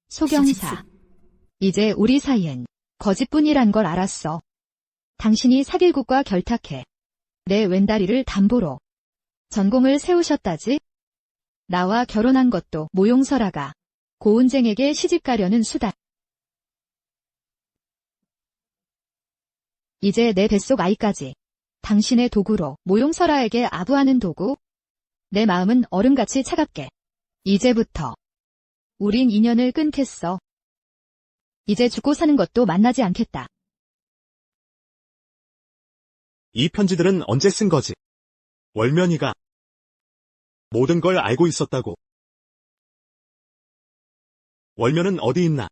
소경사. 이제 우리 사이엔 거짓뿐이란 걸 알았어. 당신이 사길국과 결탁해 내 왼다리를 담보로 전공을 세우셨다지? 나와 결혼한 것도 모용설아가 고은쟁에게 시집가려는 수단. 이제 내 뱃속 아이까지 당신의 도구로 모용설아에게 아부하는 도구? 내 마음은 얼음같이 차갑게. 이제부터 우린 인연을 끊겠어. 이제 죽고 사는 것도 만나지 않겠다. 이 편지들은 언제 쓴 거지? 월면이가 모든 걸 알고 있었다고. 월면은 어디 있나?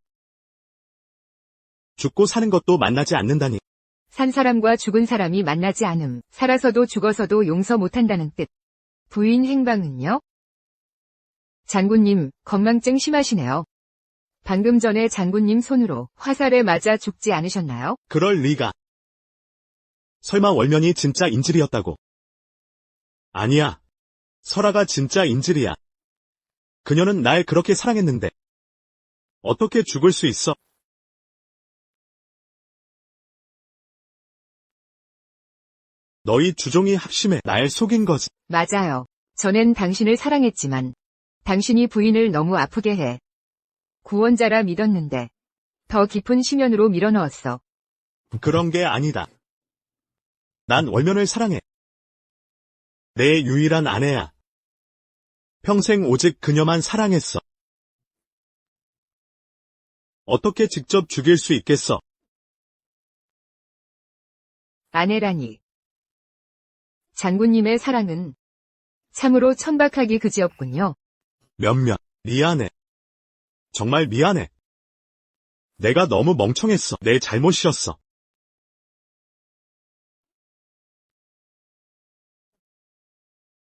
죽고 사는 것도 만나지 않는다니. 산 사람과 죽은 사람이 만나지 않음, 살아서도 죽어서도 용서 못한다는 뜻. 부인 행방은요? 장군님, 건망증 심하시네요. 방금 전에 장군님 손으로 화살에 맞아 죽지 않으셨나요? 그럴 리가. 설마 월면이 진짜 인질이었다고? 아니야. 설아가 진짜 인질이야. 그녀는 날 그렇게 사랑했는데 어떻게 죽을 수 있어? 너희 주종이 합심해 날 속인 거지. 맞아요. 전엔 당신을 사랑했지만 당신이 부인을 너무 아프게 해. 구원자라 믿었는데 더 깊은 심연으로 밀어넣었어. 그런 게 아니다. 난 월면을 사랑해. 내 유일한 아내야. 평생 오직 그녀만 사랑했어. 어떻게 직접 죽일 수 있겠어? 아내라니. 장군님의 사랑은 참으로 천박하기 그지없군요. 몇몇, 미안해. 정말 미안해. 내가 너무 멍청했어. 내 잘못이었어.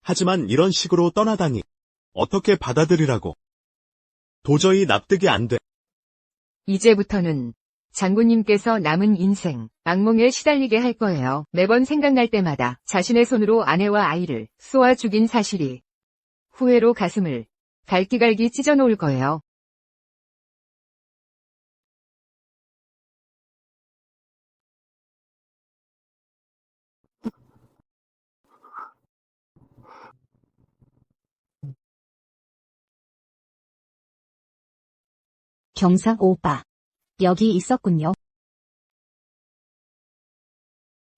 하지만 이런 식으로 떠나다니 어떻게 받아들이라고. 도저히 납득이 안 돼. 이제부터는 장군님께서 남은 인생 악몽에 시달리게 할 거예요. 매번 생각날 때마다 자신의 손으로 아내와 아이를 쏘아 죽인 사실이 후회로 가슴을 갈기갈기 찢어놓을 거예요. 경상 오빠. 여기 있었군요.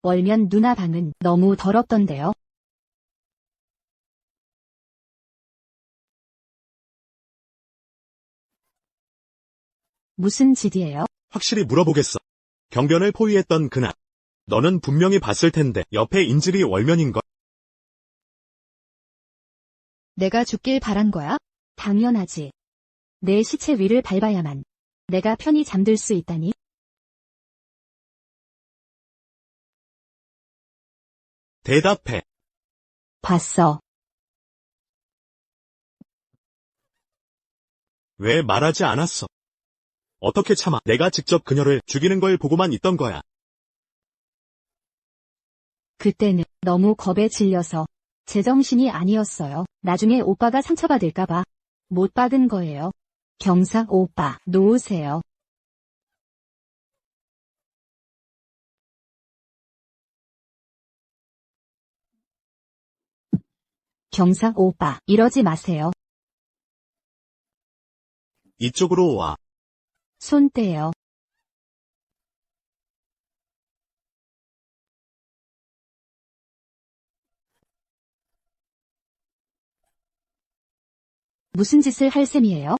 월면 누나 방은 너무 더럽던데요. 무슨 짓이에요? 확실히 물어보겠어. 경변을 포위했던 그날. 너는 분명히 봤을 텐데 옆에 인질이 월면인걸. 내가 죽길 바란 거야? 당연하지. 내 시체 위를 밟아야만 내가 편히 잠들 수 있다니. 대답해. 봤어. 왜 말하지 않았어? 어떻게 참아? 내가 직접 그녀를 죽이는 걸 보고만 있던 거야. 그때는 너무 겁에 질려서 제정신이 아니었어요. 나중에 오빠가 상처받을까봐 못 박은 거예요. 경상 오빠, 놓으세요. 경상 오빠, 이러지 마세요. 이쪽으로 와. 손 떼요. 무슨 짓을 할 셈이에요?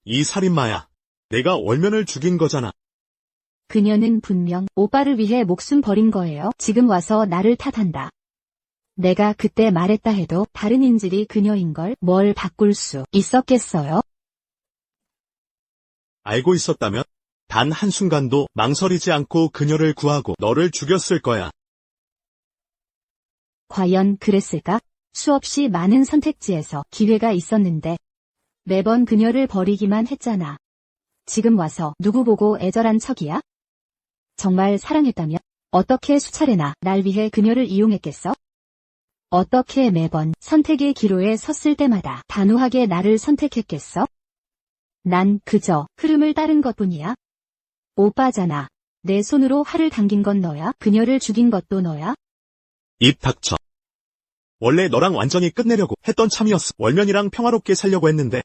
이 살인마야. 내가 월면을 죽인 거잖아. 그녀는 분명 오빠를 위해 목숨 버린 거예요. 지금 와서 나를 탓한다. 내가 그때 말했다 해도 다른 인질이 그녀인걸 뭘 바꿀 수 있었겠어요? 알고 있었다면 단 한순간도 망설이지 않고 그녀를 구하고 너를 죽였을 거야. 과연 그랬을까? 수없이 많은 선택지에서 기회가 있었는데 매번 그녀를 버리기만 했잖아. 지금 와서 누구 보고 애절한 척이야? 정말 사랑했다면 어떻게 수차례나 날 위해 그녀를 이용했겠어? 어떻게 매번 선택의 기로에 섰을 때마다 단호하게 나를 선택했겠어? 난 그저 흐름을 따른 것뿐이야. 오빠잖아. 내 손으로 활을 당긴 건 너야. 그녀를 죽인 것도 너야. 입 닥쳐. 원래 너랑 완전히 끝내려고 했던 참이었어. 월면이랑 평화롭게 살려고 했는데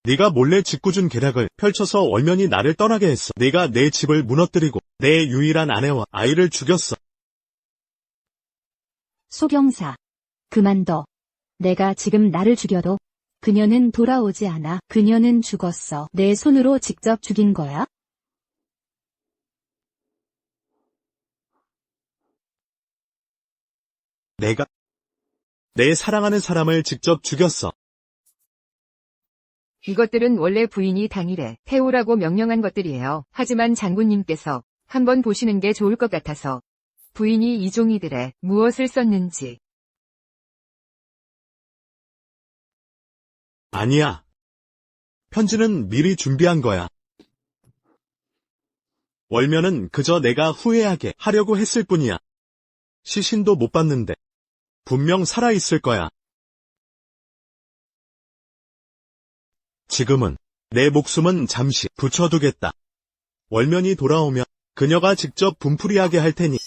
네가 몰래 짓궂은 계략을 펼쳐서 월면이 나를 떠나게 했어. 네가 내 집을 무너뜨리고 내 유일한 아내와 아이를 죽였어. 소경사. 그만둬. 내가 지금 나를 죽여도 그녀는 돌아오지 않아. 그녀는 죽었어. 내 손으로 직접 죽인 거야? 내가 내 사랑하는 사람을 직접 죽였어. 이것들은 원래 부인이 당일에 태우라고 명령한 것들이에요. 하지만 장군님께서 한번 보시는 게 좋을 것 같아서 부인이 이 종이들에 무엇을 썼는지. 아니야. 편지는 미리 준비한 거야. 월면은 그저 내가 후회하게 하려고 했을 뿐이야. 시신도 못 봤는데 분명 살아있을 거야. 지금은 내 목숨은 잠시 붙여두겠다. 월면이 돌아오면 그녀가 직접 분풀이하게 할 테니.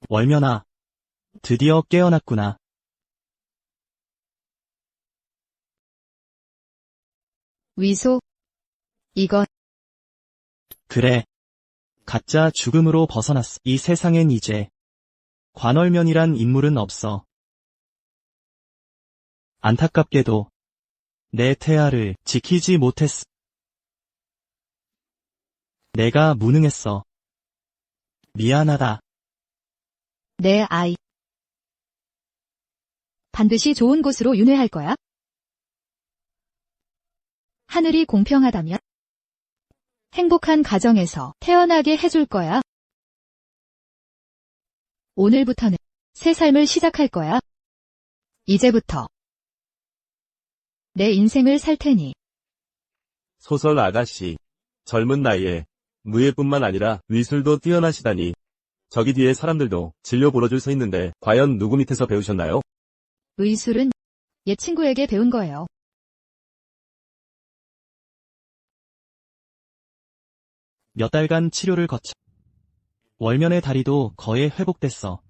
월면아, 드디어 깨어났구나. 위소. 이건 그래. 가짜 죽음으로 벗어났어. 이 세상엔 이제 관월면이란 인물은 없어. 안타깝게도 내 태아를 지키지 못했어. 내가 무능했어. 미안하다. 내 아이. 반드시 좋은 곳으로 윤회할 거야. 하늘이 공평하다면 행복한 가정에서 태어나게 해줄 거야. 오늘부터는 새 삶을 시작할 거야. 이제부터 내 인생을 살 테니. 소설 아가씨. 젊은 나이에 무예뿐만 아니라 위술도 뛰어나시다니. 저기 뒤에 사람들도 진료 보러 줄 서 있는데 과연 누구 밑에서 배우셨나요? 의술은 옛 친구에게 배운 거예요. 몇 달간 치료를 거쳐 월면의 다리도 거의 회복됐어.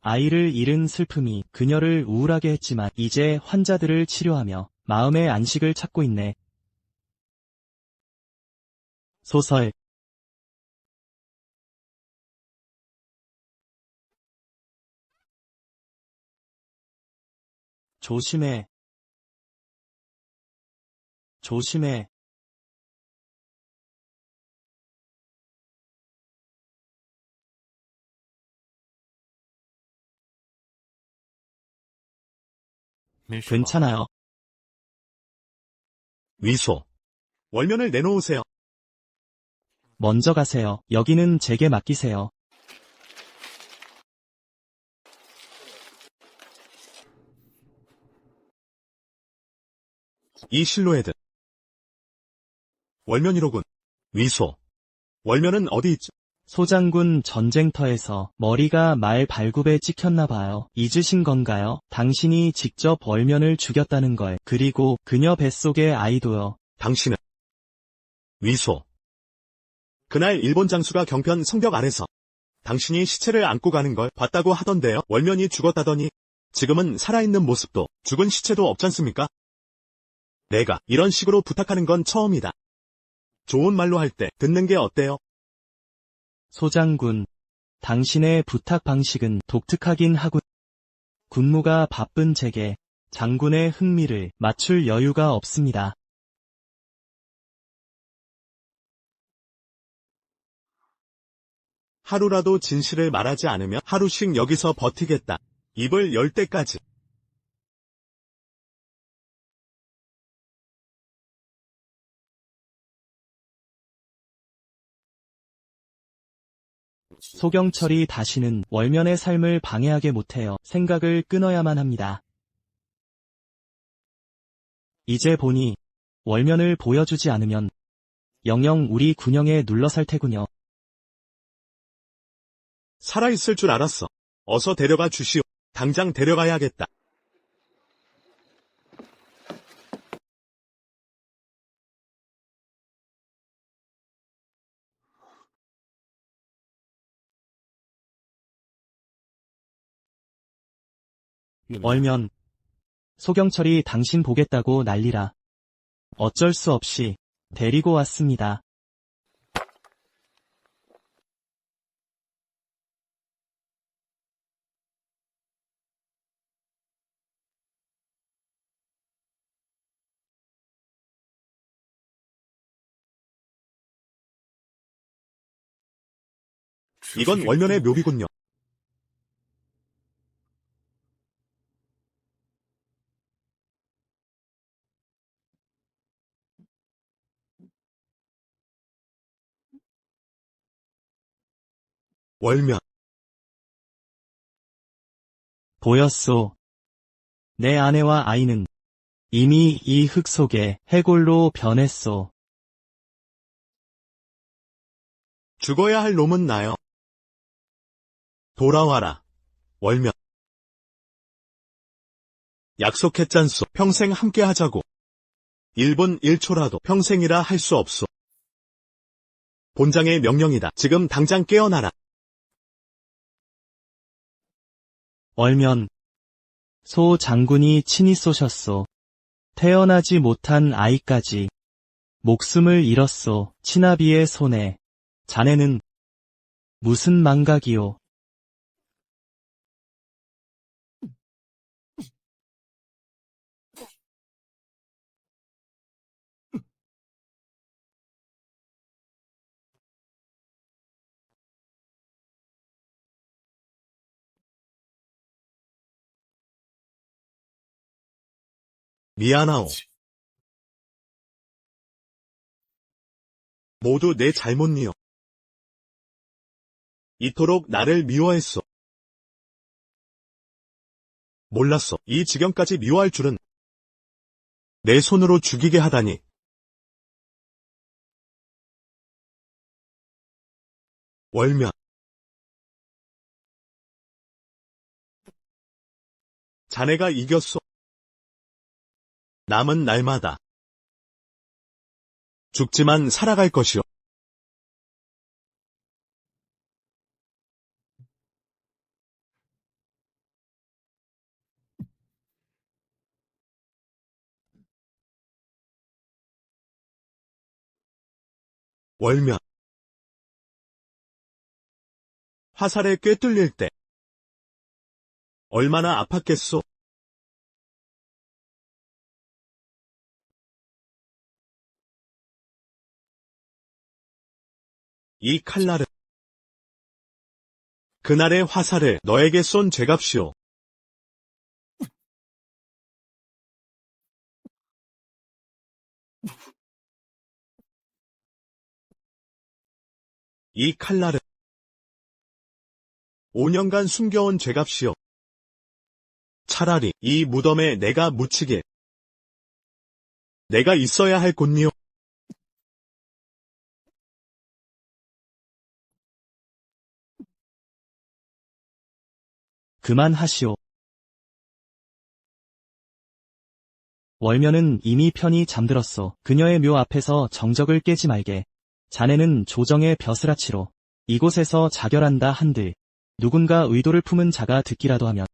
아이를 잃은 슬픔이 그녀를 우울하게 했지만 이제 환자들을 치료하며 마음의 안식을 찾고 있네. 소설 조심해. 조심해. 괜찮아요. 위소. 월면을 내놓으세요. 먼저 가세요. 여기는 제게 맡기세요. 이 실루엣은 월면이로군. 위소. 월면은 어디 있죠? 소장군 전쟁터에서 머리가 말 발굽에 찍혔나 봐요. 잊으신 건가요? 당신이 직접 월면을 죽였다는 걸. 그리고 그녀 뱃속의 아이도요. 당신은 위소. 그날 일본 장수가 경편 성벽 아래서 당신이 시체를 안고 가는 걸 봤다고 하던데요. 월면이 죽었다더니 지금은 살아있는 모습도 죽은 시체도 없잖습니까? 내가 이런 식으로 부탁하는 건 처음이다. 좋은 말로 할 때 듣는 게 어때요? 소장군, 당신의 부탁 방식은 독특하긴 하군. 군무가 바쁜 제게 장군의 흥미를 맞출 여유가 없습니다. 하루라도 진실을 말하지 않으면 하루씩 여기서 버티겠다. 입을 열 때까지. 소경철이 다시는 월면의 삶을 방해하게 못해요. 생각을 끊어야만 합니다. 이제 보니 월면을 보여주지 않으면 영영 우리 군영에 눌러살 테군요. 살아있을 줄 알았어. 어서 데려가 주시오. 당장 데려가야겠다. 월면, 소경철이 당신 보겠다고 난리라. 어쩔 수 없이 데리고 왔습니다. 이건 월면의 묘비군요. 월면. 보였소. 내 아내와 아이는 이미 이 흙 속에 해골로 변했소. 죽어야 할 놈은 나요. 돌아와라. 월면. 약속했잖소. 평생 함께 하자고. 1분 1초라도 평생이라 할 수 없소. 본장의 명령이다. 지금 당장 깨어나라. 월면, 소 장군이 친히 쏘셨소. 태어나지 못한 아이까지 목숨을 잃었소. 친아비의 손에. 자네는 무슨 망각이오. 미안하오. 모두 내 잘못이요. 이토록 나를 미워했소. 몰랐어. 이 지경까지 미워할 줄은. 내 손으로 죽이게 하다니. 월면. 자네가 이겼소. 남은 날마다 죽지만 살아갈 것이오. 월면. 화살에 꿰뚫릴 때 얼마나 아팠겠소? 이 칼날은 그날의 화살을 너에게 쏜 죄값이오. 이 칼날은 5년간 숨겨온 죄값이오. 차라리 이 무덤에 내가 묻히길. 내가 있어야 할 곳이오. 그만하시오. 월면은 이미 편히 잠들었소. 그녀의 묘 앞에서 정적을 깨지 말게. 자네는 조정의 벼슬아치로 이곳에서 자결한다 한들 누군가 의도를 품은 자가 듣기라도 하면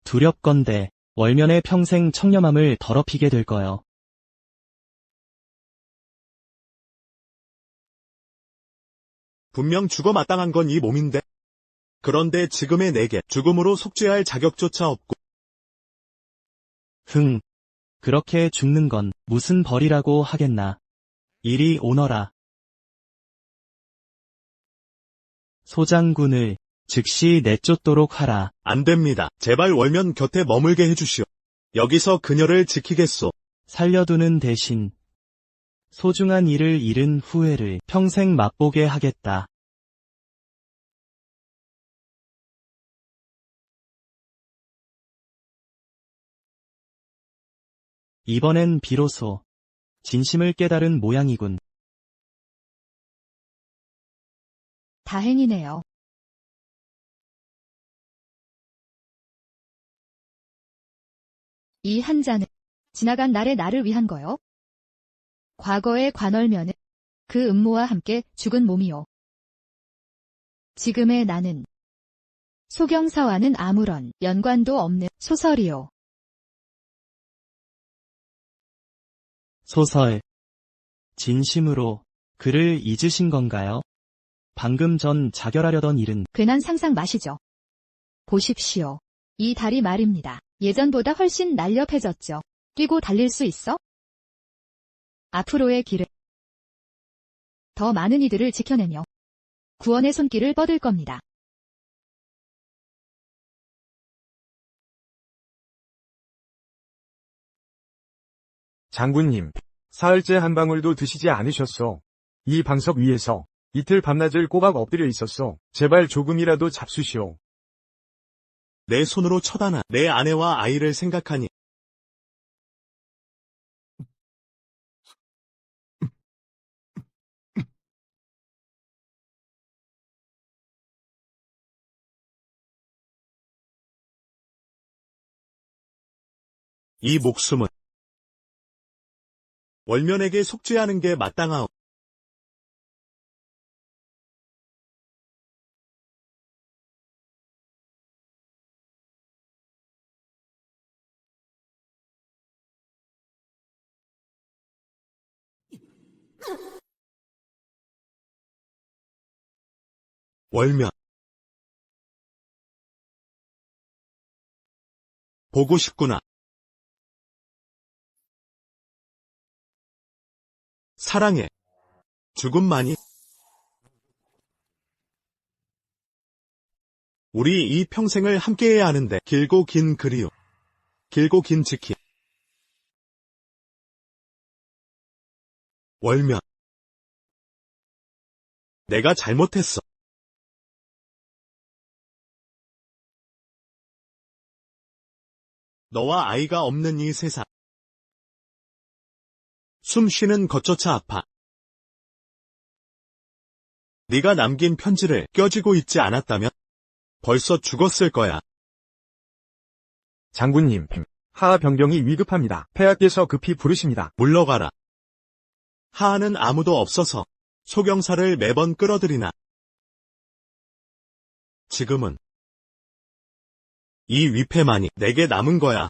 두렵건대 월면의 평생 청렴함을 더럽히게 될 거요. 분명 죽어 마땅한 건 이 몸인데. 그런데 지금의 내게 죽음으로 속죄할 자격조차 없고. 그렇게 죽는 건 무슨 벌이라고 하겠나. 이리 오너라. 소장군을 즉시 내쫓도록 하라. 안 됩니다. 제발 월면 곁에 머물게 해주시오. 여기서 그녀를 지키겠소. 살려두는 대신 소중한 일을 잃은 후회를 평생 맛보게 하겠다. 이번엔 비로소 진심을 깨달은 모양이군. 다행이네요. 이 한 잔은 지나간 날의 나를 위한 거요. 과거의 관월면은 그 음모와 함께 죽은 몸이요. 지금의 나는 소경사와는 아무런 연관도 없는 소설이요. 소설. 진심으로 그를 잊으신 건가요? 방금 전 자결하려던 일은 괜한 상상 마시죠. 보십시오. 이 다리 말입니다. 예전보다 훨씬 날렵해졌죠. 뛰고 달릴 수 있어? 앞으로의 길은 더 많은 이들을 지켜내며 구원의 손길을 뻗을 겁니다. 장군님, 사흘째 한 방울도 드시지 않으셨소. 이 방석 위에서 이틀 밤낮을 꼬박 엎드려 있었소. 제발 조금이라도 잡수시오. 내 손으로 처단한 내 아내와 아이를 생각하니 이 목숨은 월면에게 속죄하는 게 마땅하오. 월면. 보고 싶구나. 사랑해. 죽음만이. 우리 이 평생을 함께해야 하는데 길고 긴 그리움. 길고 긴 지킴. 월면. 내가 잘못했어. 너와 아이가 없는 이 세상. 숨 쉬는 것조차 아파. 네가 남긴 편지를 껴쥐고 있지 않았다면 벌써 죽었을 거야. 장군님, 하하 병경이 위급합니다. 폐하께서 급히 부르십니다. 물러가라. 하하는 아무도 없어서 소경사를 매번 끌어들이나. 지금은 이 위패만이 내게 남은 거야.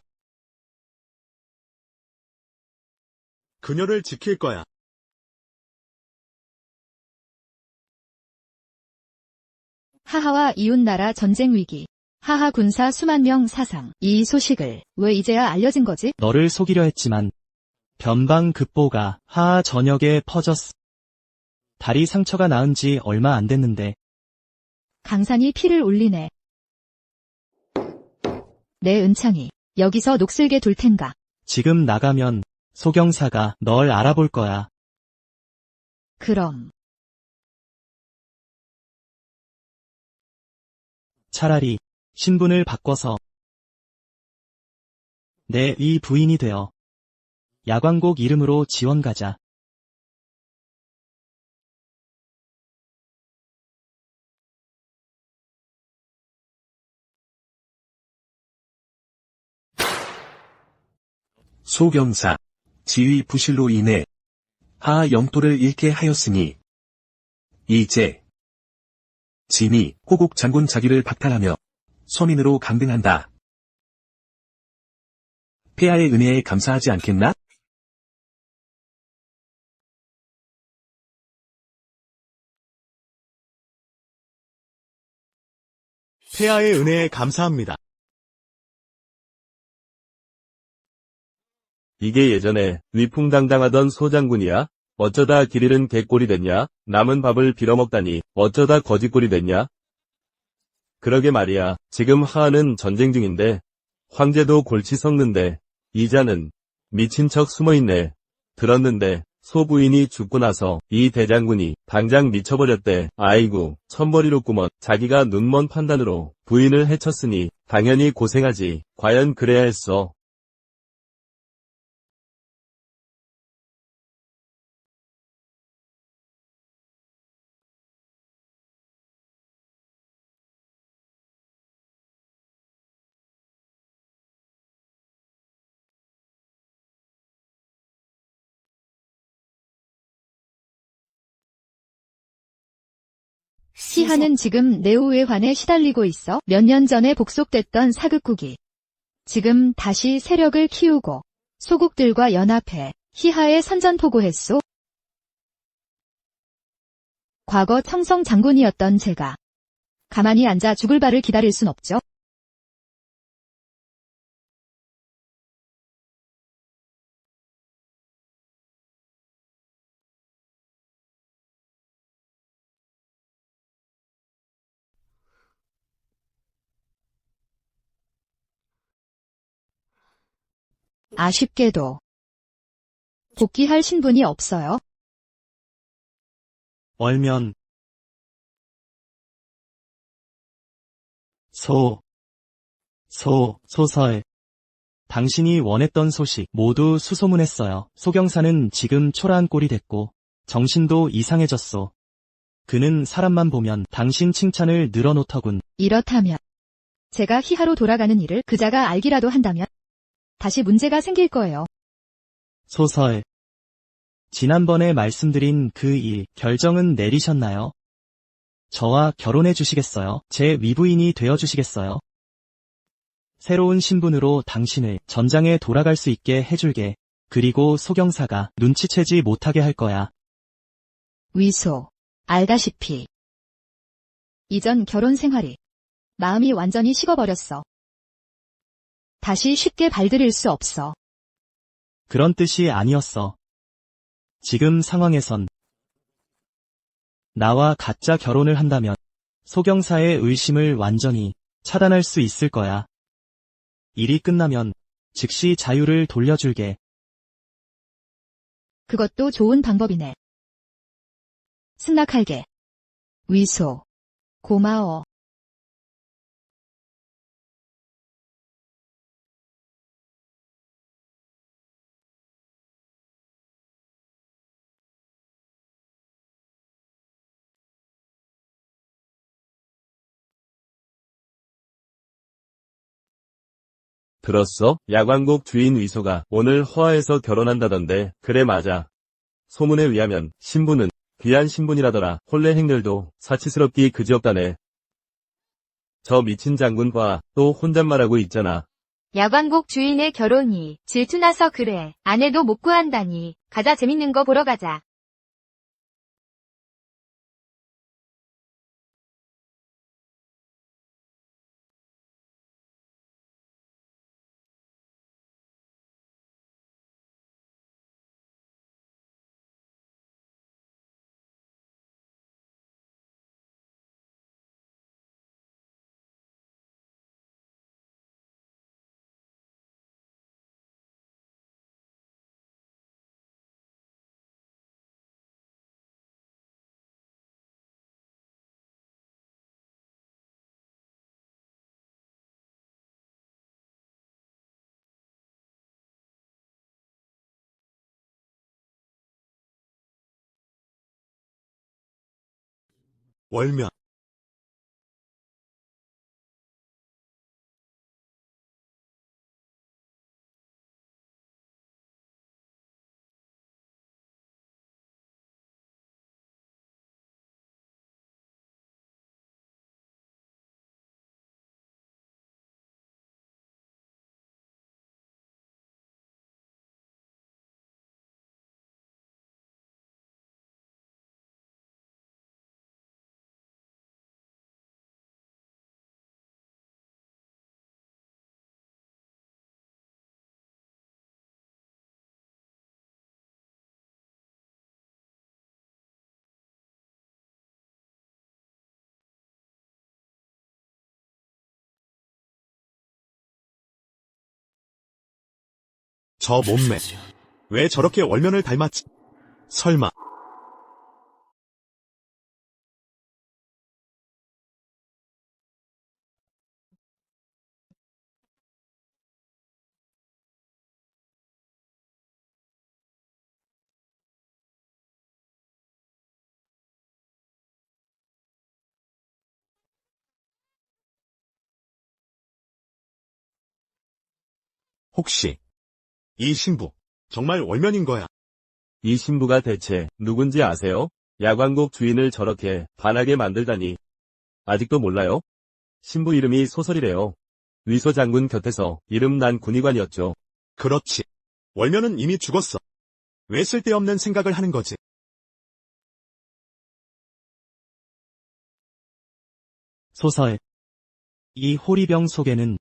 그녀를 지킬 거야. 하하와 이웃나라 전쟁 위기. 하하 군사 수만 명 사상. 이 소식을 왜 이제야 알려진 거지? 너를 속이려 했지만 변방급보가 하하 전역에 퍼졌어. 다리 상처가 나은 지 얼마 안 됐는데 강산이 피를 올리네. 내 은창이 여기서 녹슬게 둘 텐가. 지금 나가면 소경사가 널 알아볼 거야. 그럼 차라리 신분을 바꿔서 내 이 부인이 되어 야광곡 이름으로 지원 가자. 소경사, 지휘 부실로 인해 하하 영토를 잃게 하였으니 이제 진이 호국 장군 자기를 박탈하며 서민으로 강등한다. 폐하의 은혜에 감사하지 않겠나? 폐하의 은혜에 감사합니다. 이게 예전에 위풍당당하던 소장군이야? 어쩌다 길 잃은 개꼴이 됐냐? 남은 밥을 빌어먹다니 어쩌다 거지꼴이 됐냐? 그러게 말이야. 지금 하하는 전쟁 중인데 황제도 골치 썩는데 이자는 미친 척 숨어있네. 들었는데 소부인이 죽고 나서 이 대장군이 당장 미쳐버렸대. 아이고 천벌이로구먼. 자기가 눈먼 판단으로 부인을 해쳤으니 당연히 고생하지. 과연 그래야 했어. 시하는 지금 내우의 환에 시달리고 있어. 몇 년 전에 복속됐던 사극국이 지금 다시 세력을 키우고 소국들과 연합해 희하에 선전포고했소. 과거 청성 장군이었던 제가 가만히 앉아 죽을 발을 기다릴 순 없죠. 아쉽게도 복귀할 신분이 없어요. 월면 소설. 당신이 원했던 소식 모두 수소문했어요. 소경사는 지금 초라한 꼴이 됐고 정신도 이상해졌소. 그는 사람만 보면 당신 칭찬을 늘어놓더군. 이렇다면 제가 희하로 돌아가는 일을 그자가 알기라도 한다면 다시 문제가 생길 거예요. 소설. 지난번에 말씀드린 그 일 결정은 내리셨나요? 저와 결혼해 주시겠어요? 제 위부인이 되어 주시겠어요? 새로운 신분으로 당신을 전장에 돌아갈 수 있게 해줄게. 그리고 소경사가 눈치채지 못하게 할 거야. 위소, 알다시피 이전 결혼 생활이 마음이 완전히 식어버렸어. 다시 쉽게 발들일 수 없어. 그런 뜻이 아니었어. 지금 상황에선 나와 가짜 결혼을 한다면 소경사의 의심을 완전히 차단할 수 있을 거야. 일이 끝나면 즉시 자유를 돌려줄게. 그것도 좋은 방법이네. 승낙할게. 위소, 고마워. 들었어? 야광곡 주인 위소가 오늘 허하에서 결혼한다던데. 그래 맞아. 소문에 의하면 신부는 귀한 신분이라더라. 혼례 행렬도 사치스럽기 그지없다네. 저 미친 장군 봐. 또 혼잣말하고 있잖아. 야광곡 주인의 결혼이 질투나서 그래. 아내도 못 구한다니. 가자 재밌는 거 보러 가자. 월면. 저 몸매. 왜 저렇게 월면을 닮았지? 설마. 혹시 이 신부 정말 월면인 거야? 이 신부가 대체 누군지 아세요? 야광곡 주인을 저렇게 반하게 만들다니. 아직도 몰라요? 신부 이름이 소설이래요. 위소 장군 곁에서 이름 난 군의관이었죠. 그렇지. 월면은 이미 죽었어. 왜 쓸데없는 생각을 하는 거지? 소설. 이 호리병 속에는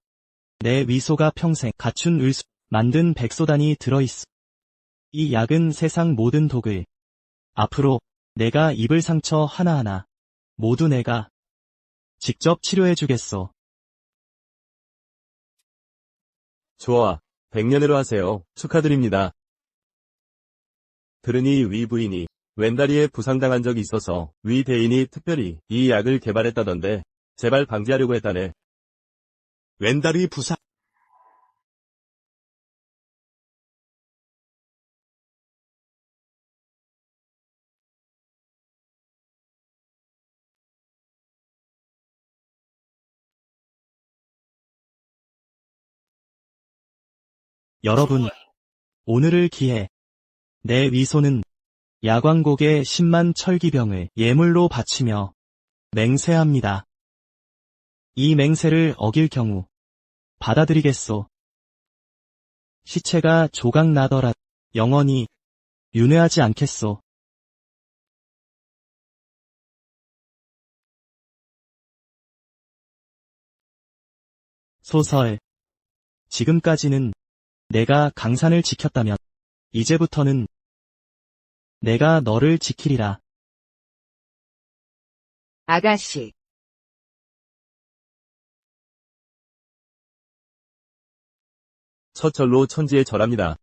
내 위소가 평생 갖춘 을수 만든 백소단이 들어있어. 이 약은 세상 모든 독을 앞으로 내가 입을 상처 하나하나 모두 내가 직접 치료해주겠소. 좋아. 100년으로 하세요. 축하드립니다. 들으니 위 부인이 왼다리에 부상당한 적이 있어서 위 대인이 특별히 이 약을 개발했다던데 재발 방지하려고 했다네. 왼다리 부상. 여러분, 오늘을 기해 내 위소는 야광곡의 10만 철기병을 예물로 바치며 맹세합니다. 이 맹세를 어길 경우 받아들이겠소. 시체가 조각나더라 영원히 윤회하지 않겠소. 소설. 지금까지는 내가 강산을 지켰다면 이제부터는 내가 너를 지키리라. 아가씨. 첫 절로 천지에 절합니다.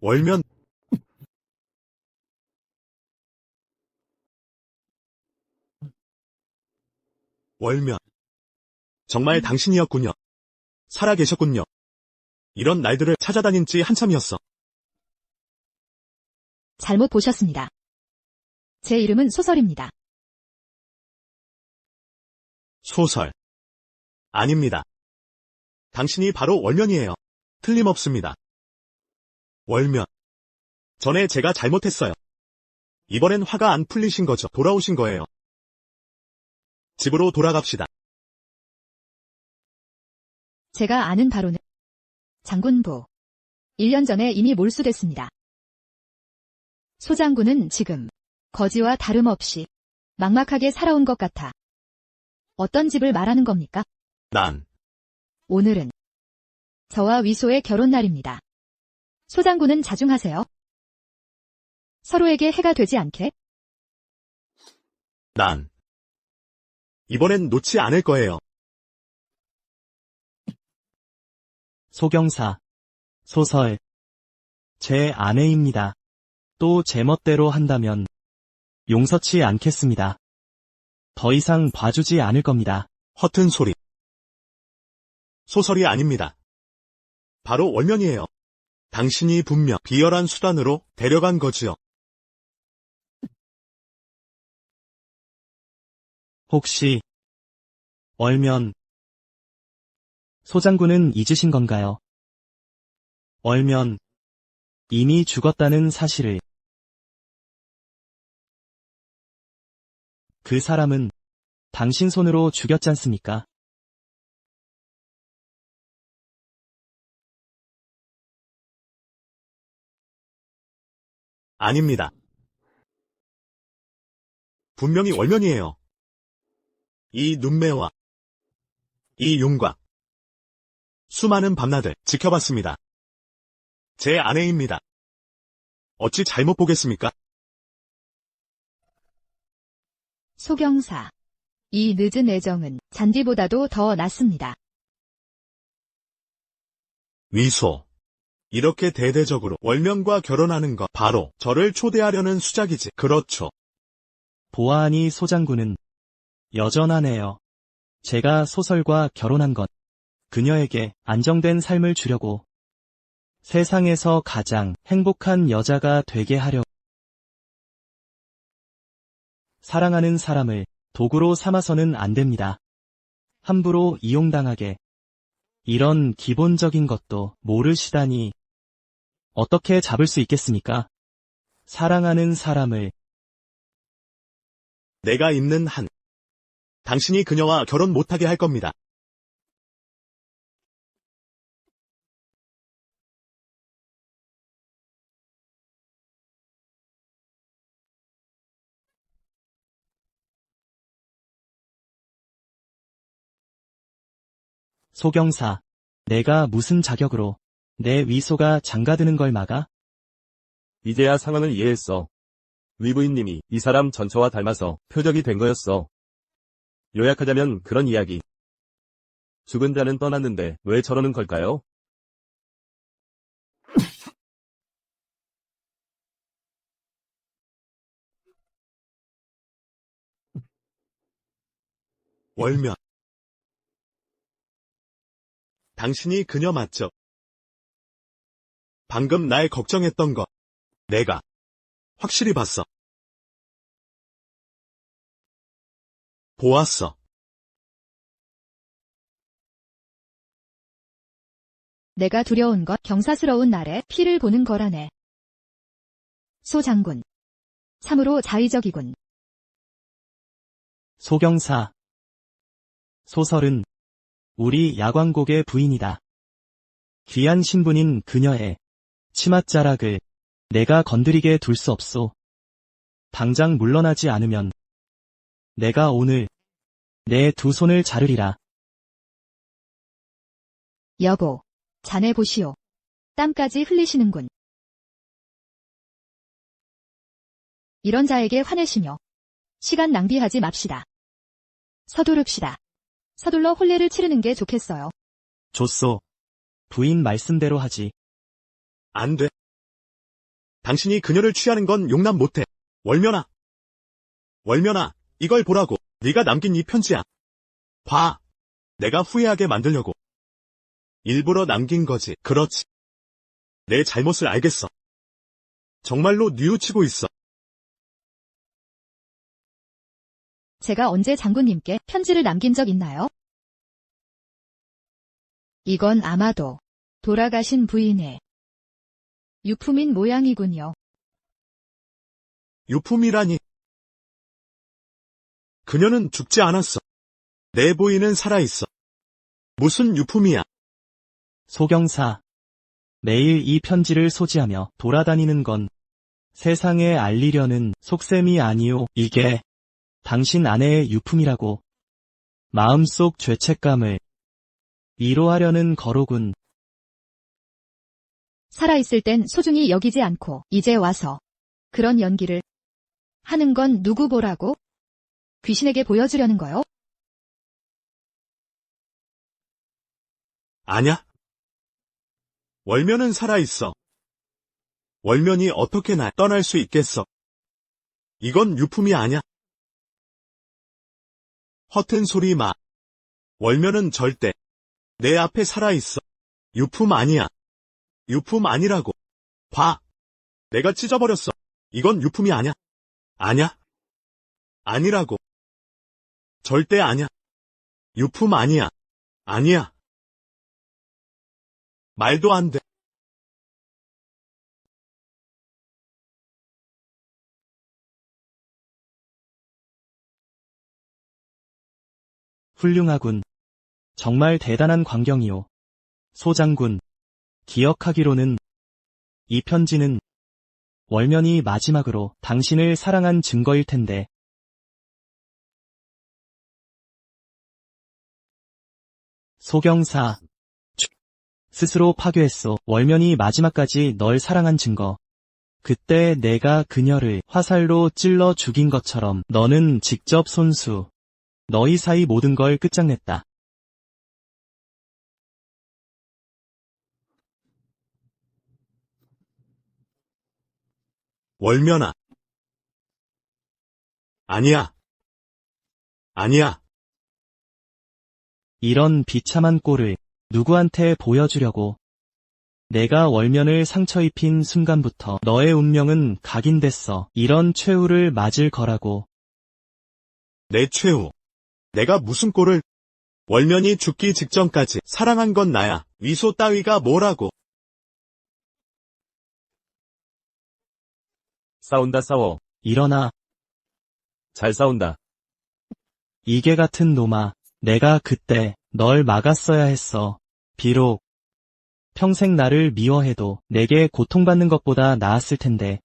월면. 월면. 정말 당신이었군요. 살아계셨군요. 이런 날들을 찾아다닌 지 한참이었어. 잘못 보셨습니다. 제 이름은 소설입니다. 소설. 아닙니다. 당신이 바로 월면이에요. 틀림없습니다. 월면. 전에 제가 잘못했어요. 이번엔 화가 안 풀리신 거죠. 돌아오신 거예요. 집으로 돌아갑시다. 제가 아는 바로는 장군부. 1년 전에 이미 몰수됐습니다. 소장군은 지금 거지와 다름없이 막막하게 살아온 것 같아. 어떤 집을 말하는 겁니까? 난 오늘은 저와 위소의 결혼 날입니다. 소장군은 자중하세요. 서로에게 해가 되지 않게. 난 이번엔 놓지 않을 거예요. 소경사. 소설. 제 아내입니다. 또 제 멋대로 한다면 용서치 않겠습니다. 더 이상 봐주지 않을 겁니다. 허튼 소리. 소설이 아닙니다. 바로 월면이에요. 당신이 분명 비열한 수단으로 데려간 거지요. 혹시 월면 소장군은 잊으신 건가요? 월면 이미 죽었다는 사실을. 그 사람은 당신 손으로 죽였지 않습니까? 아닙니다. 분명히 월면이에요. 이 눈매와 이 윤곽. 수많은 밤낮을 지켜봤습니다. 제 아내입니다. 어찌 잘못 보겠습니까? 소경사. 이 늦은 애정은 잔디보다도 더 낫습니다. 위소. 이렇게 대대적으로 월면과 결혼하는 것 바로 저를 초대하려는 수작이지. 그렇죠. 보아하니 소장군은 여전하네요. 제가 소설과 결혼한 것. 그녀에게 안정된 삶을 주려고. 세상에서 가장 행복한 여자가 되게 하려. 사랑하는 사람을 도구로 삼아서는 안 됩니다. 함부로 이용당하게. 이런 기본적인 것도 모르시다니. 어떻게 잡을 수 있겠습니까? 사랑하는 사람을. 내가 있는 한 당신이 그녀와 결혼 못하게 할 겁니다. 소경사. 내가 무슨 자격으로 내 위소가 장가드는 걸 막아? 이제야 상황을 이해했어. 위부인님이 이 사람 전처와 닮아서 표적이 된 거였어. 요약하자면 그런 이야기. 죽은 자는 떠났는데 왜 저러는 걸까요? 월면. 당신이 그녀 맞죠? 방금 날 걱정했던 거 내가 확실히 봤어. 보았어. 내가 두려운 것 경사스러운 날에 피를 보는 거라네. 소장군. 참으로 자의적이군. 소경사. 소설은 우리 야광곡의 부인이다. 귀한 신분인 그녀의 치맛자락을 내가 건드리게 둘 수 없소. 당장 물러나지 않으면 내가 오늘 내 두 손을 자르리라. 여보. 자네 보시오. 땀까지 흘리시는군. 이런 자에게 화내시며 시간 낭비하지 맙시다. 서두릅시다. 서둘러 혼례를 치르는 게 좋겠어요. 좋소. 부인 말씀대로 하지. 안 돼. 당신이 그녀를 취하는 건 용납 못해. 월면아. 월면아, 이걸 보라고. 네가 남긴 이 편지야. 봐. 내가 후회하게 만들려고. 일부러 남긴 거지. 그렇지. 내 잘못을 알겠어. 정말로 뉘우치고 있어. 제가 언제 장군님께 편지를 남긴 적 있나요? 이건 아마도 돌아가신 부인의 유품인 모양이군요. 유품이라니. 그녀는 죽지 않았어. 내 부인은 살아있어. 무슨 유품이야. 소경사. 매일 이 편지를 소지하며 돌아다니는 건 세상에 알리려는 속셈이 아니오. 이게 당신 아내의 유품이라고. 마음속 죄책감을 위로하려는 거로군. 살아있을 땐 소중히 여기지 않고 이제 와서 그런 연기를 하는 건 누구 보라고? 귀신에게 보여주려는 거요? 아냐? 월면은 살아있어. 월면이 어떻게 날 떠날 수 있겠어? 이건 유품이 아냐? 허튼 소리 마. 월면은 절대 내 앞에 살아있어. 유품 아니야. 유품 아니라고. 봐. 내가 찢어버렸어. 이건 유품이 아냐? 아냐? 아니라고. 절대 아냐. 유품 아니야. 아니야. 말도 안 돼. 훌륭하군. 정말 대단한 광경이오. 소장군, 기억하기로는 이 편지는 월면이 마지막으로 당신을 사랑한 증거일 텐데. 소경사, 스스로 파괴했소. 월면이 마지막까지 널 사랑한 증거. 그때 내가 그녀를 화살로 찔러 죽인 것처럼 너는 직접 손수. 너희 사이 모든 걸 끝장냈다. 월면아. 아니야. 아니야. 이런 비참한 꼴을 누구한테 보여주려고. 내가 월면을 상처 입힌 순간부터 너의 운명은 각인됐어. 이런 최후를 맞을 거라고. 내 최후. 내가 무슨 꼴을. 월면이 죽기 직전까지 사랑한 건 나야. 위소 따위가 뭐라고. 싸운다 싸워. 일어나. 잘 싸운다. 이게 같은 놈아. 내가 그때 널 막았어야 했어. 비록 평생 나를 미워해도 내게 고통받는 것보다 나았을 텐데.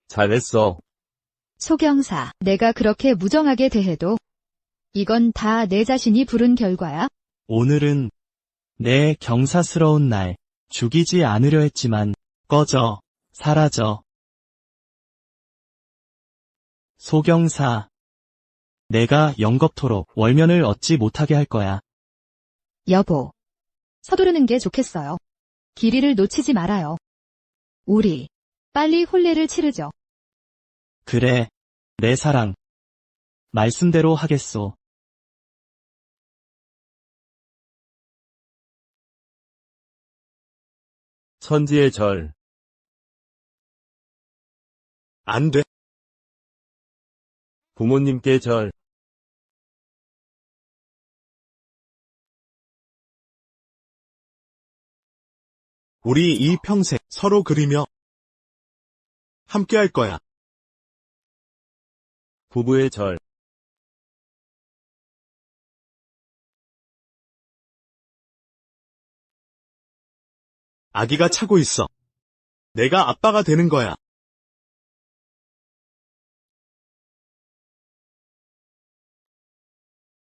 잘했어. 소경사, 내가 그렇게 무정하게 대해도 이건 다 내 자신이 부른 결과야? 오늘은 내 경사스러운 날. 죽이지 않으려 했지만 꺼져. 사라져. 소경사. 내가 영겁토록 월면을 얻지 못하게 할 거야. 여보. 서두르는 게 좋겠어요. 길이를 놓치지 말아요. 우리 빨리 혼례를 치르죠. 그래. 내 사랑. 말씀대로 하겠소. 천지의 절. 안 돼. 부모님께 절. 우리 이 평생 서로 그리며 함께 할 거야. 부부의 절. 아기가 차고 있어. 내가 아빠가 되는 거야.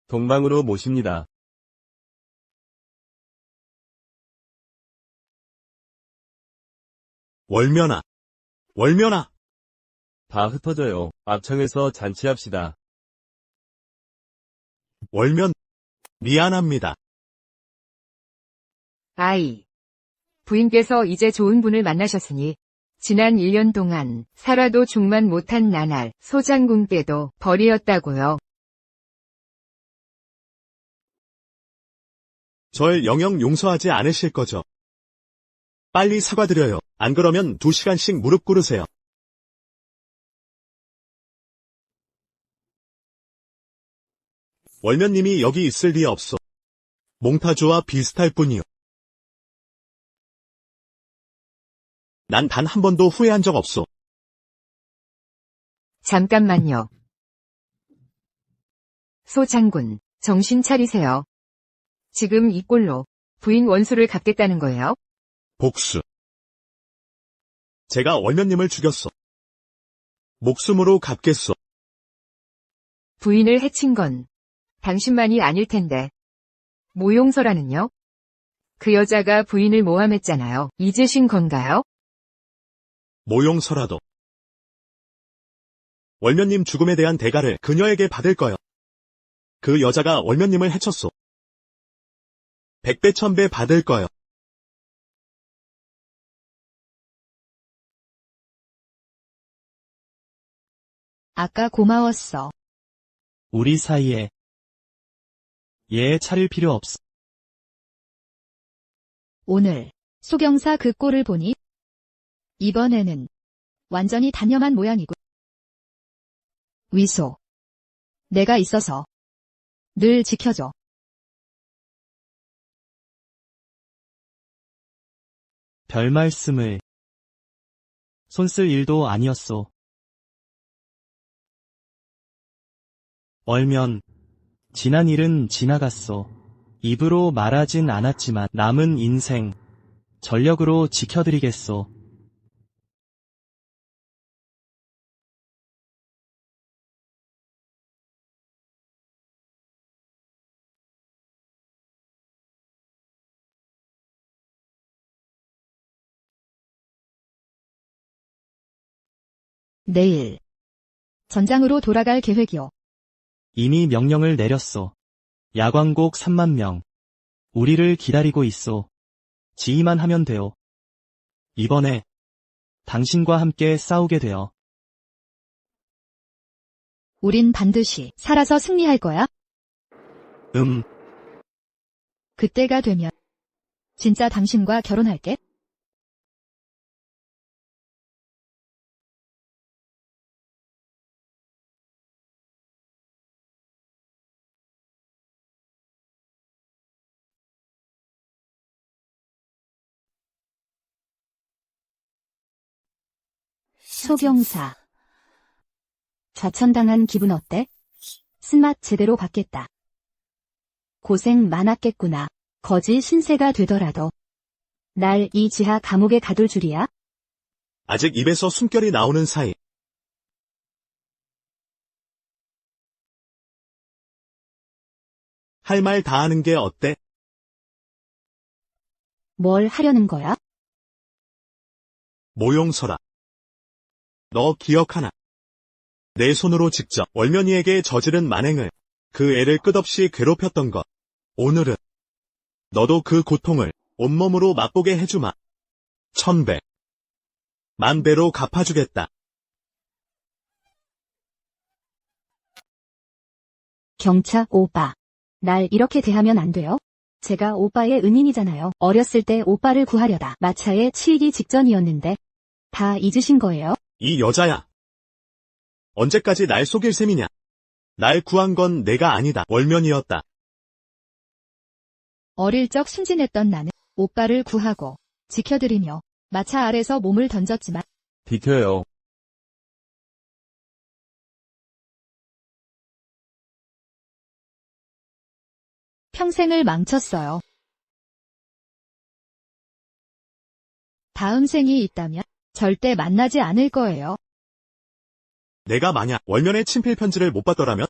동방으로 모십니다. 월면아. 월면아. 다 흩어져요. 앞창에서 잔치합시다. 월면. 미안합니다. 아이. 부인께서 이제 좋은 분을 만나셨으니 지난 1년 동안 살아도 죽만 못한 나날 소장군께도 벌이었다고요. 절 영영 용서하지 않으실 거죠? 빨리 사과드려요. 안 그러면 2시간씩 무릎 꿇으세요. 월면님이 여기 있을 리 없어. 몽타주와 비슷할 뿐이요. 난 단 한 번도 후회한 적 없어. 잠깐만요. 소장군, 정신 차리세요. 지금 이 꼴로 부인 원수를 갚겠다는 거예요? 복수. 제가 월면님을 죽였어. 목숨으로 갚겠어. 부인을 해친 건 당신만이 아닐 텐데. 모용서라는요? 그 여자가 부인을 모함했잖아요. 잊으신 건가요? 모용서라도. 월면님 죽음에 대한 대가를 그녀에게 받을 거요. 그 여자가 월면님을 해쳤소. 100배 1000배 받을 거요. 아까 고마웠어. 우리 사이에 얘 차릴 필요 없어. 오늘 소경사 그 꼴을 보니 이번에는 완전히 단념한 모양이고. 위소. 내가 있어서 늘 지켜줘. 별 말씀을. 손쓸 일도 아니었소. 얼면 지난 일은 지나갔소. 입으로 말하진 않았지만 남은 인생 전력으로 지켜드리겠소. 내일 전장으로 돌아갈 계획이오. 이미 명령을 내렸소. 야광곡 3만 명. 우리를 기다리고 있소. 지휘만 하면 돼요. 이번에 당신과 함께 싸우게 되어. 우린 반드시 살아서 승리할 거야. 그때가 되면 진짜 당신과 결혼할게. 소경사. 좌천당한 기분 어때? 쓴맛 제대로 받겠다. 고생 많았겠구나. 거지 신세가 되더라도. 날 이 지하 감옥에 가둘 줄이야? 아직 입에서 숨결이 나오는 사이. 할 말 다 하는 게 어때? 뭘 하려는 거야? 모용서라. 너 기억하나? 내 손으로 직접 월면이에게 저지른 만행을, 그 애를 끝없이 괴롭혔던 것. 오늘은 너도 그 고통을 온몸으로 맛보게 해주마. 1000배, 10,000배로 갚아주겠다. 경차 오빠. 날 이렇게 대하면 안 돼요? 제가 오빠의 은인이잖아요. 어렸을 때 오빠를 구하려다 마차에 치이기 직전이었는데. 다 잊으신 거예요? 이 여자야. 언제까지 날 속일 셈이냐? 날 구한 건 내가 아니다. 월면이었다. 어릴 적 순진했던 나는 오빠를 구하고 지켜드리며 마차 아래서 몸을 던졌지만 비켜요. 평생을 망쳤어요. 다음 생이 있다면 절대 만나지 않을 거예요. 내가 만약 월면의 친필 편지를 못 받더라면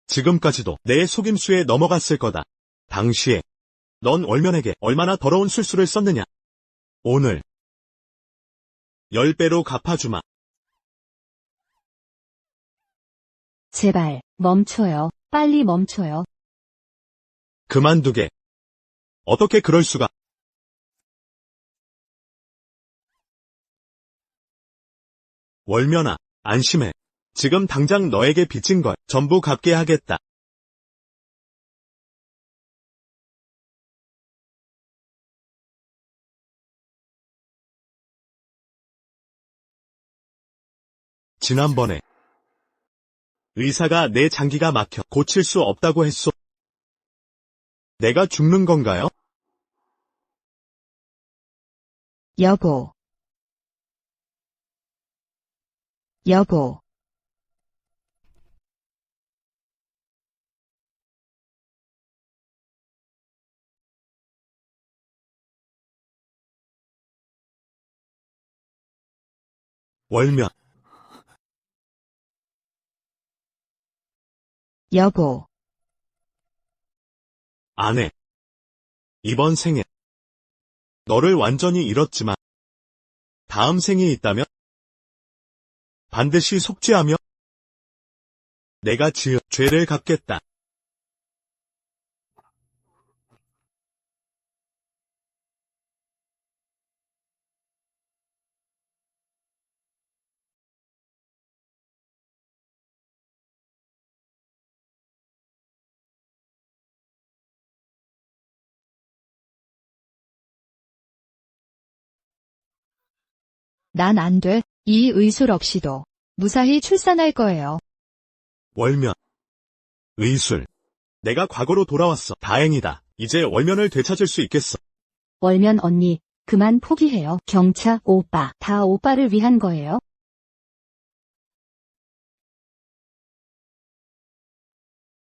지금까지도 내 속임수에 넘어갔을 거다. 당시에 넌 월면에게 얼마나 더러운 술수를 썼느냐. 오늘 10배로 갚아주마. 제발, 멈춰요. 빨리 멈춰요. 그만두게. 어떻게 그럴 수가. 월면아, 안심해. 지금 당장 너에게 빚진 걸 전부 갚게 하겠다. 지난번에 의사가 내 장기가 막혀 고칠 수 없다고 했소. 내가 죽는 건가요? 여보. 여보. 월면. 여보. 아내. 이번 생에 너를 완전히 잃었지만 다음 생이 있다면 반드시 속죄하며 내가 지은 죄를 갚겠다. 난 안 돼. 이 의술 없이도 무사히 출산할 거예요. 월면. 의술. 내가 과거로 돌아왔어. 다행이다. 이제 월면을 되찾을 수 있겠어. 월면 언니, 그만 포기해요. 경차 오빠, 다 오빠를 위한 거예요.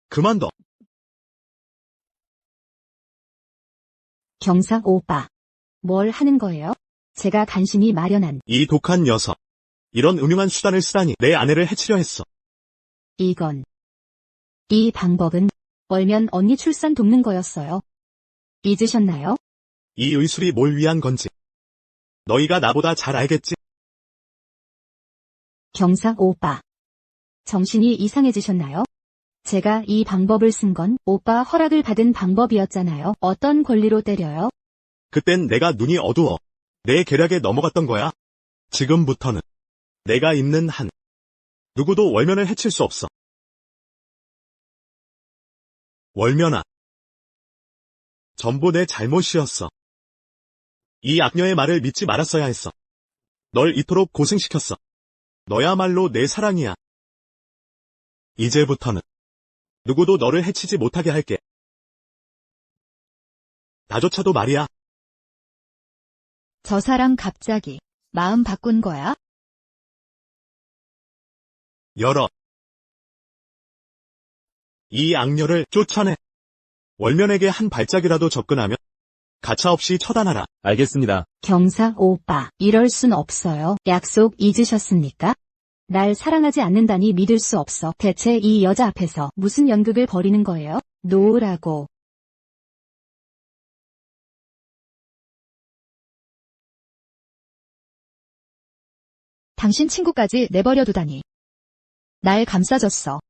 그만둬. 경사 오빠. 뭘 하는 거예요? 제가 간신히 마련한 이 독한 녀석. 이런 음흉한 수단을 쓰다니 내 아내를 해치려 했어. 이건. 이 방법은 월면 언니 출산 돕는 거였어요. 잊으셨나요? 이 의술이 뭘 위한 건지. 너희가 나보다 잘 알겠지? 경사 오빠. 정신이 이상해지셨나요? 제가 이 방법을 쓴 건 오빠 허락을 받은 방법이었잖아요. 어떤 권리로 때려요? 그땐 내가 눈이 어두워. 내 계략에 넘어갔던 거야. 지금부터는 내가 있는 한 누구도 월면을 해칠 수 없어. 월면아. 전부 내 잘못이었어. 이 악녀의 말을 믿지 말았어야 했어. 널 이토록 고생시켰어. 너야말로 내 사랑이야. 이제부터는 누구도 너를 해치지 못하게 할게. 나조차도 말이야. 저 사람 갑자기 마음 바꾼 거야? 열어. 이 악녀를 쫓아내. 월면에게 한 발짝이라도 접근하면 가차없이 처단하라. 알겠습니다. 경사 오빠, 이럴 순 없어요. 약속 잊으셨습니까? 날 사랑하지 않는다니 믿을 수 없어. 대체 이 여자 앞에서 무슨 연극을 벌이는 거예요? 놓으라고. 당신 친구까지 내버려 두다니. 날 감싸줬어.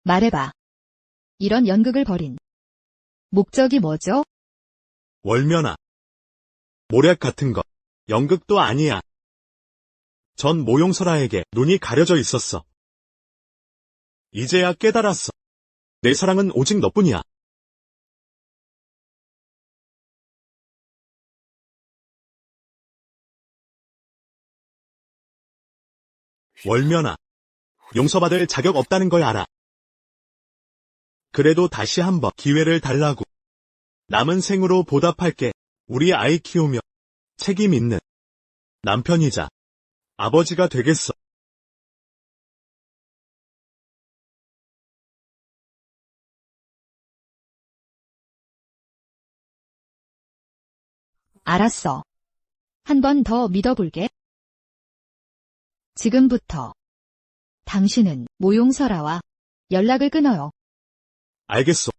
말해봐. 이런 연극을 벌인 목적이 뭐죠? 월면아. 모략 같은 거. 연극도 아니야. 전 모용설아에게 눈이 가려져 있었어. 이제야 깨달았어. 내 사랑은 오직 너뿐이야. 월면아. 용서받을 자격 없다는 걸 알아. 그래도 다시 한번 기회를 달라고. 남은 생으로 보답할게. 우리 아이 키우며 책임 있는 남편이자 아버지가 되겠어. 알았어. 한 번 더 믿어볼게. 지금부터 당신은 모용설아와 연락을 끊어요. 알겠어.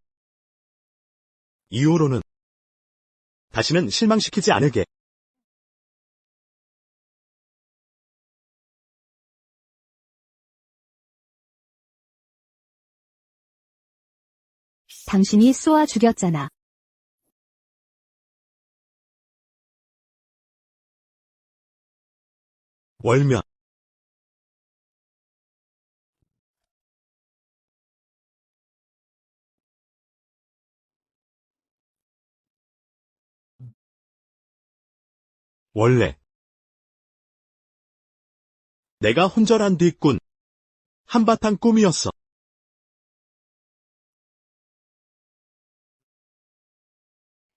이후로는 다시는 실망시키지 않을게. 당신이 쏘아 죽였잖아. 월면. 원래 내가 혼절한 뒤꾼 한바탕 꿈이었어.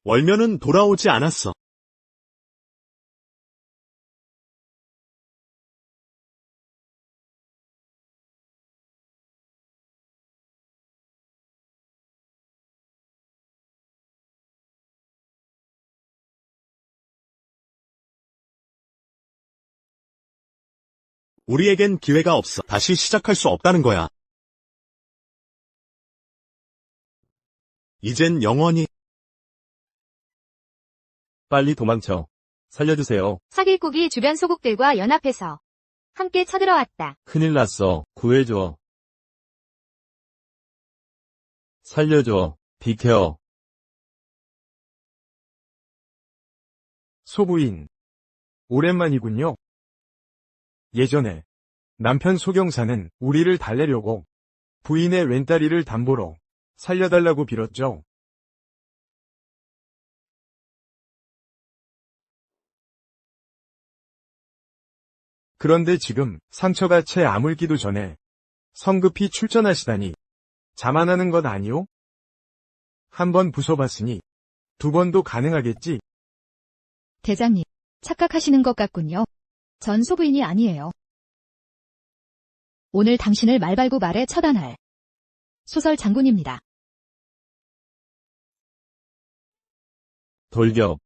월면은 돌아오지 않았어. 우리에겐 기회가 없어. 다시 시작할 수 없다는 거야. 이젠 영원히 빨리 도망쳐. 살려주세요. 사길국이 주변 소국들과 연합해서 함께 쳐들어왔다. 큰일 났어. 구해줘. 살려줘. 비켜. 소부인. 오랜만이군요. 예전에 남편 소경사는 우리를 달래려고 부인의 왼다리를 담보로 살려달라고 빌었죠. 그런데 지금 상처가 채 아물기도 전에 성급히 출전하시다니 자만하는 것 아니오? 한 번 부숴봤으니 두 번도 가능하겠지? 대장님, 착각하시는 것 같군요. 전 소부인이 아니에요. 오늘 당신을 말발구 말에 처단할 소설 장군입니다. 돌격.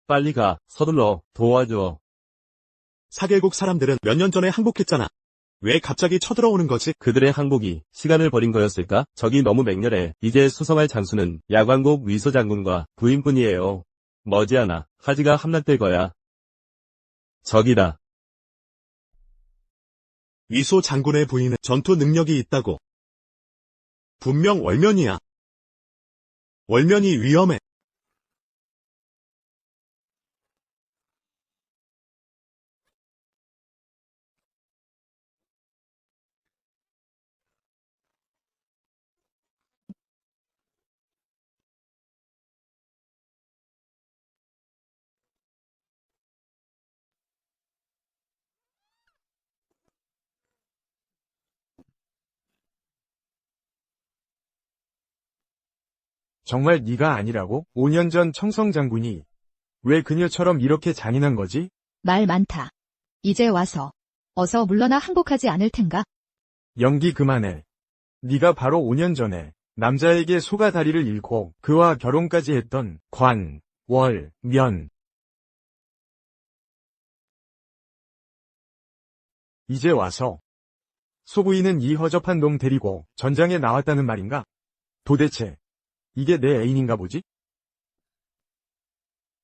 빨리 가. 서둘러. 도와줘. 사길국 사람들은 몇 년 전에 항복했잖아. 왜 갑자기 쳐들어오는 거지? 그들의 항복이 시간을 버린 거였을까? 적이 너무 맹렬해. 이제 수성할 장수는 야광국 위소 장군과 부인뿐이에요. 머지않아 화지가 함락될 거야. 적이다. 위소 장군의 부인은 전투 능력이 있다고. 분명 월면이야. 월면이 위험해. 정말 네가 아니라고? 5년 전 청성 장군이 왜 그녀처럼 이렇게 잔인한 거지? 말 많다. 이제 와서 어서 물러나 항복하지 않을 텐가? 연기 그만해. 네가 바로 5년 전에 남자에게 소가 다리를 잃고 그와 결혼까지 했던 관, 월, 면. 이제 와서 소부인은 이 허접한 놈 데리고 전장에 나왔다는 말인가? 도대체 이게 내 애인인가 보지?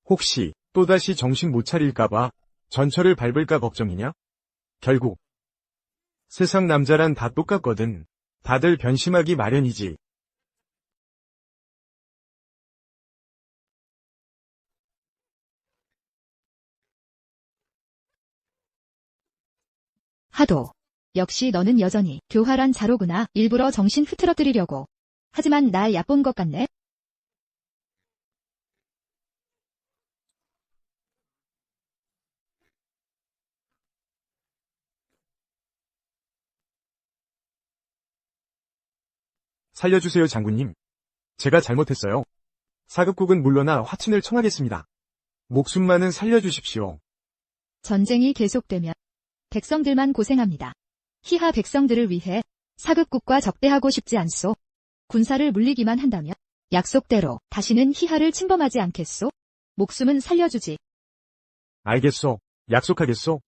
혹시 또다시 정신 못 차릴까봐 전철을 밟을까 걱정이냐? 결국 세상 남자란 다 똑같거든. 다들 변심하기 마련이지. 하도. 역시 너는 여전히 교활한 자로구나. 일부러 정신 흐트러뜨리려고. 하지만 날 얕본 것 같네. 살려주세요, 장군님. 제가 잘못했어요. 사급국은 물러나 화친을 청하겠습니다. 목숨만은 살려주십시오. 전쟁이 계속되면 백성들만 고생합니다. 희하 백성들을 위해 사급국과 적대하고 싶지 않소. 군사를 물리기만 한다면 약속대로 다시는 희하를 침범하지 않겠소? 목숨은 살려주지. 알겠소. 약속하겠소.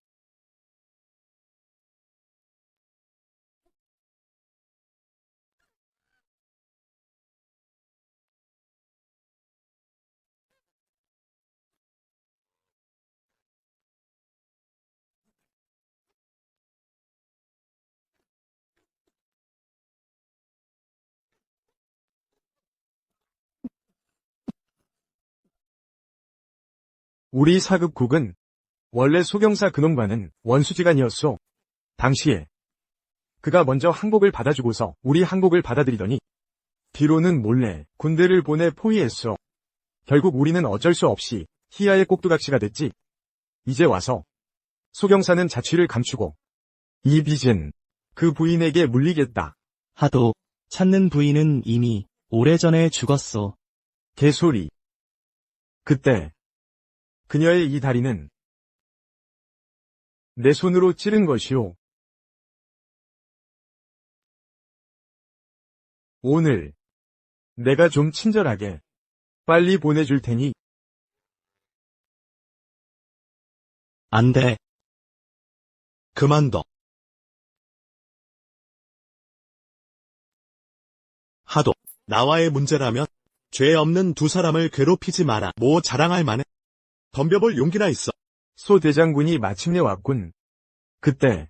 우리 사급국은 원래 소경사 근홍반은 원수지간이었소. 당시에 그가 먼저 항복을 받아주고서 우리 항복을 받아들이더니 뒤로는 몰래 군대를 보내 포위했소. 결국 우리는 어쩔 수 없이 희야의 꼭두각시가 됐지. 이제 와서 소경사는 자취를 감추고 이 빚은 그 부인에게 물리겠다. 하도 찾는 부인은 이미 오래전에 죽었소. 개소리. 그때 그녀의 이 다리는 내 손으로 찌른 것이오. 오늘 내가 좀 친절하게 빨리 보내줄 테니 안 돼. 그만둬. 하도 나와의 문제라면 죄 없는 두 사람을 괴롭히지 마라. 뭐 자랑할 만해. 덤벼볼 용기나 있어. 소 대장군이 마침내 왔군. 그때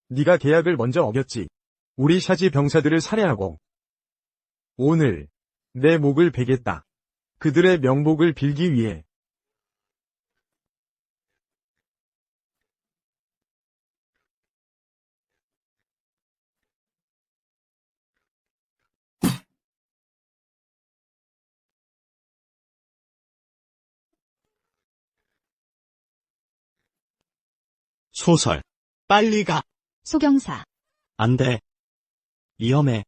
네가 계약을 먼저 어겼지. 우리 샤지 병사들을 살해하고 오늘 내 목을 베겠다. 그들의 명복을 빌기 위해. 소설. 빨리 가. 소경사. 안 돼. 위험해.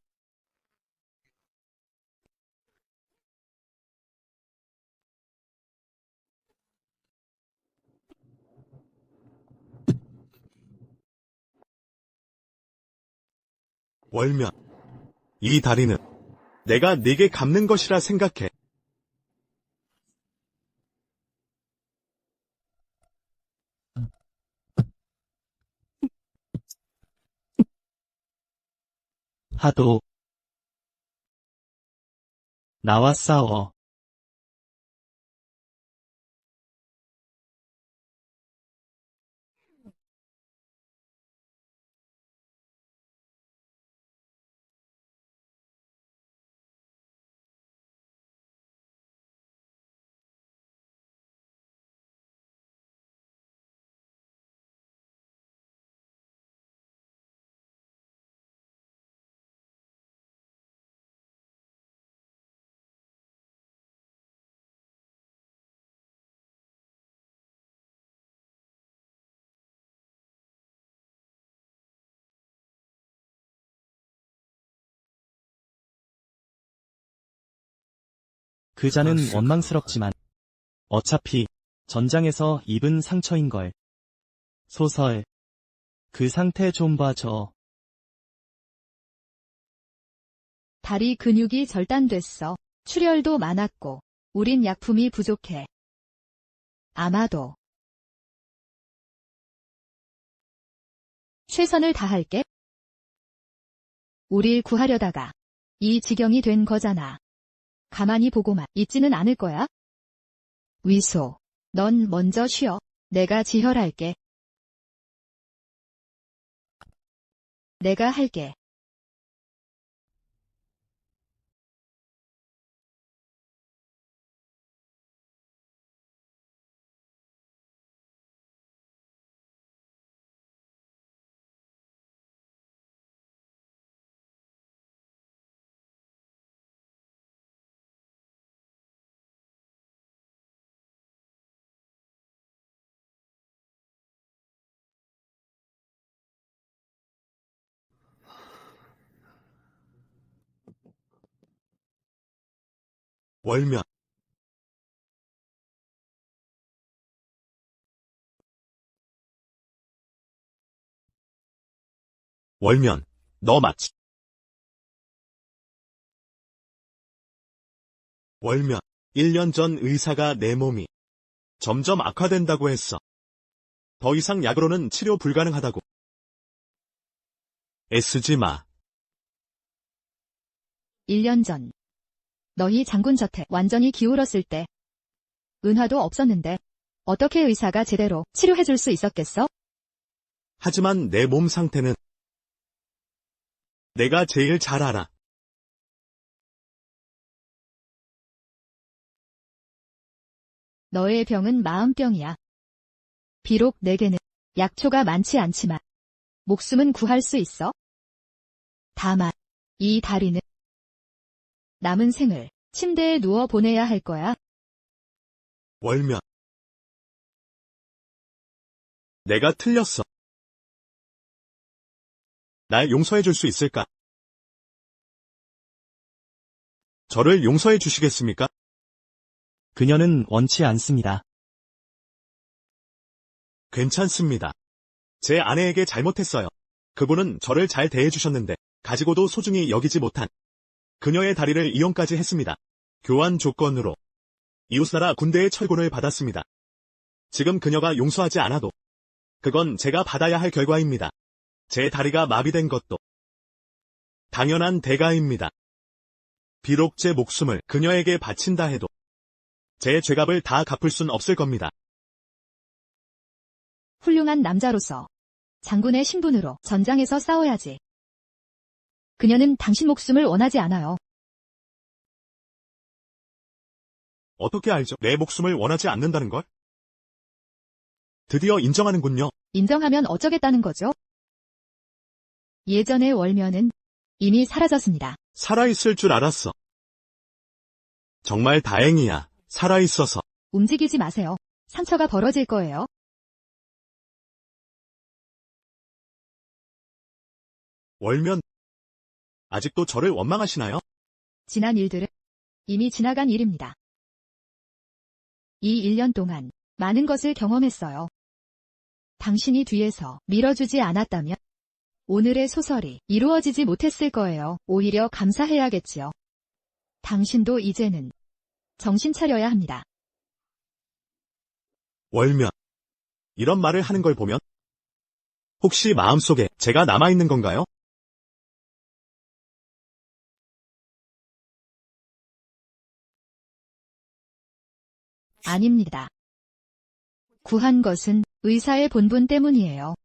월면. 이 다리는 내가 네게 갚는 것이라 생각해. 하도. 나와 싸워. 그 자는 원망스럽지만 어차피 전장에서 입은 상처인걸. 소설. 그 상태 좀 봐줘. 다리 근육이 절단됐어. 출혈도 많았고, 우린 약품이 부족해. 아마도. 최선을 다할게. 우릴 구하려다가 이 지경이 된 거잖아. 가만히 보고만 있지는 않을 거야. 위소, 넌 먼저 쉬어. 내가 지혈할게. 내가 할게. 월면. 월면, 너 맞지? 월면, 1년 전 의사가 내 몸이 점점 악화된다고 했어. 더 이상 약으로는 치료 불가능하다고. 애쓰지 마. 1년 전. 너희 장군 저택 완전히 기울었을 때 은화도 없었는데 어떻게 의사가 제대로 치료해줄 수 있었겠어? 하지만 내 몸 상태는 내가 제일 잘 알아. 너의 병은 마음병이야. 비록 내게는 약초가 많지 않지만 목숨은 구할 수 있어. 다만 이 다리는 남은 생을 침대에 누워 보내야 할 거야. 월면. 내가 틀렸어. 날 용서해 줄 수 있을까? 저를 용서해 주시겠습니까? 그녀는 원치 않습니다. 괜찮습니다. 제 아내에게 잘못했어요. 그분은 저를 잘 대해주셨는데 가지고도 소중히 여기지 못한 그녀의 다리를 이용까지 했습니다. 교환 조건으로 이웃나라 군대의 철군을 받았습니다. 지금 그녀가 용서하지 않아도 그건 제가 받아야 할 결과입니다. 제 다리가 마비된 것도 당연한 대가입니다. 비록 제 목숨을 그녀에게 바친다 해도 제 죄값을 다 갚을 순 없을 겁니다. 훌륭한 남자로서 장군의 신분으로 전장에서 싸워야지. 그녀는 당신 목숨을 원하지 않아요. 어떻게 알죠? 내 목숨을 원하지 않는다는 걸? 드디어 인정하는군요. 인정하면 어쩌겠다는 거죠? 예전의 월면은 이미 사라졌습니다. 살아있을 줄 알았어. 정말 다행이야. 살아있어서. 움직이지 마세요. 상처가 벌어질 거예요. 월면, 아직도 저를 원망하시나요? 지난 일들은 이미 지나간 일입니다. 이 1년 동안 많은 것을 경험했어요. 당신이 뒤에서 밀어주지 않았다면 오늘의 소설이 이루어지지 못했을 거예요. 오히려 감사해야겠지요. 당신도 이제는 정신 차려야 합니다. 월면. 이런 말을 하는 걸 보면 혹시 마음속에 제가 남아있는 건가요? 아닙니다. 구한 것은 의사의 본분 때문이에요.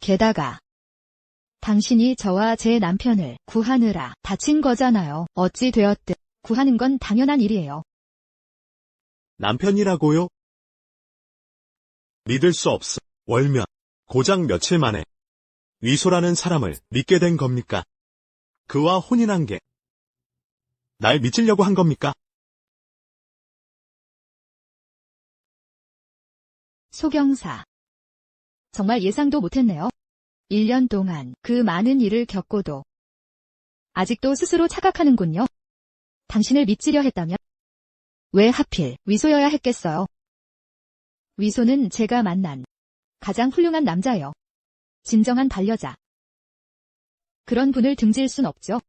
게다가 당신이 저와 제 남편을 구하느라 다친 거잖아요. 어찌 되었든 구하는 건 당연한 일이에요. 남편이라고요? 믿을 수 없어. 월면. 고작 며칠 만에 위소라는 사람을 믿게 된 겁니까? 그와 혼인한 게 날 미치려고 한 겁니까? 소경사. 정말 예상도 못했네요. 1년 동안 그 많은 일을 겪고도 아직도 스스로 착각하는군요. 당신을 믿지려 했다면 왜 하필 위소여야 했겠어요? 위소는 제가 만난 가장 훌륭한 남자예요. 진정한 반려자. 그런 분을 등질 순 없죠.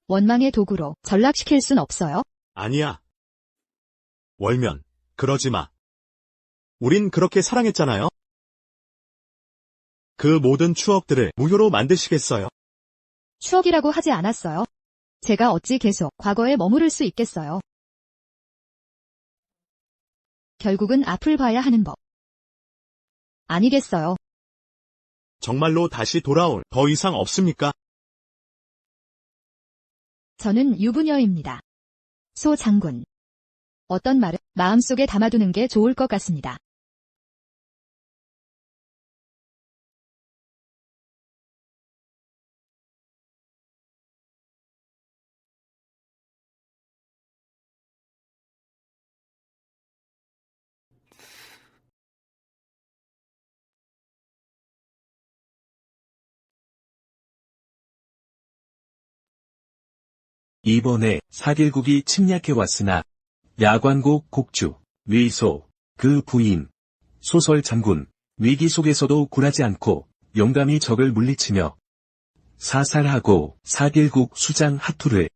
원망의 도구로 전락시킬 순 없어요. 아니야. 월면, 그러지 마. 우린 그렇게 사랑했잖아요. 그 모든 추억들을 무효로 만드시겠어요? 추억이라고 하지 않았어요. 제가 어찌 계속 과거에 머무를 수 있겠어요. 결국은 앞을 봐야 하는 법. 아니겠어요. 정말로 다시 돌아올 더 이상 없습니까? 저는 유부녀입니다. 소 장군. 어떤 말을 마음속에 담아두는 게 좋을 것 같습니다. 이번에 사길국이 침략해왔으나 야관곡 곡주, 위소, 그 부인, 소설 장군, 위기 속에서도 굴하지 않고 용감히 적을 물리치며 사살하고 사길국 수장 하투를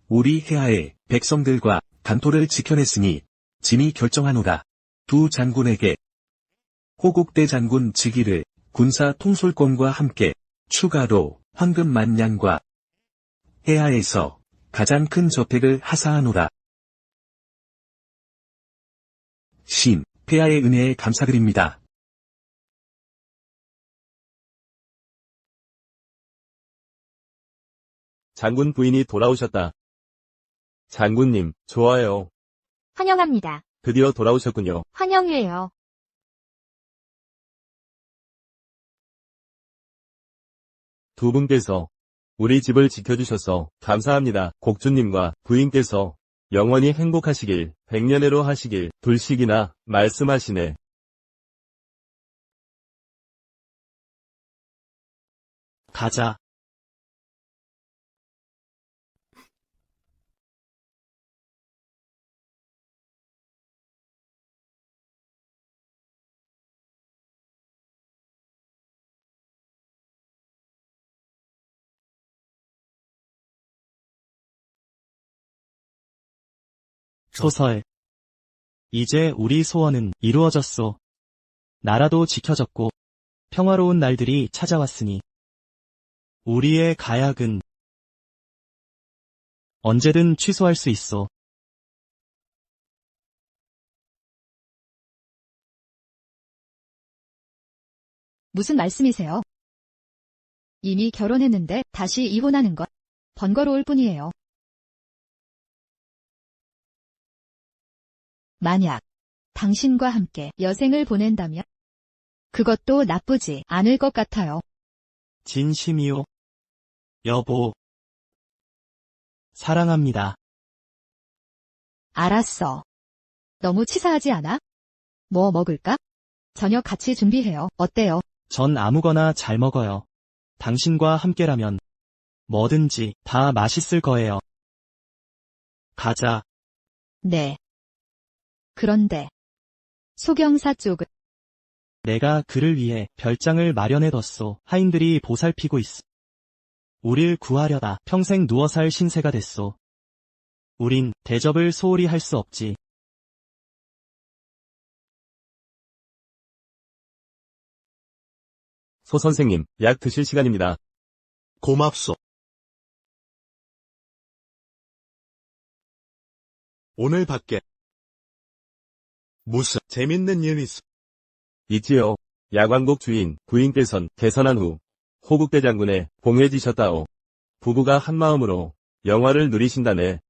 우리 해하의 백성들과 단토를 지켜냈으니 진이 결정하노라. 두 장군에게 호국대 장군 직위를 군사 통솔권과 함께 추가로 황금 만냥과 해하에서 가장 큰 저택을 하사하노라. 신, 폐하의 은혜에 감사드립니다. 장군 부인이 돌아오셨다. 장군님, 좋아요. 환영합니다. 드디어 돌아오셨군요. 환영해요. 두 분께서 우리 집을 지켜주셔서 감사합니다. 곡주님과 부인께서 영원히 행복하시길, 백년해로 하시길 둘씩이나 말씀하시네. 가자. 소설. 이제 우리 소원은 이루어졌소. 나라도 지켜졌고 평화로운 날들이 찾아왔으니 우리의 가약은 언제든 취소할 수 있어. 무슨 말씀이세요? 이미 결혼했는데 다시 이혼하는 건 번거로울 뿐이에요. 만약 당신과 함께 여생을 보낸다면 그것도 나쁘지 않을 것 같아요. 진심이요. 여보. 사랑합니다. 알았어. 너무 치사하지 않아? 뭐 먹을까? 저녁 같이 준비해요. 어때요? 전 아무거나 잘 먹어요. 당신과 함께라면 뭐든지 다 맛있을 거예요. 가자. 네. 그런데 소경사 쪽은 내가 그를 위해 별장을 마련해뒀소. 하인들이 보살피고 있어. 우릴 구하려다 평생 누워 살 신세가 됐소. 우린 대접을 소홀히 할 수 없지. 소 선생님, 약 드실 시간입니다. 고맙소. 오늘 밖에 무슨 재밌는 일 있어? 있지요. 야광국 주인, 부인께선 개선한 후 호국대 장군에 봉해지셨다오. 부부가 한마음으로 영화를 누리신다네.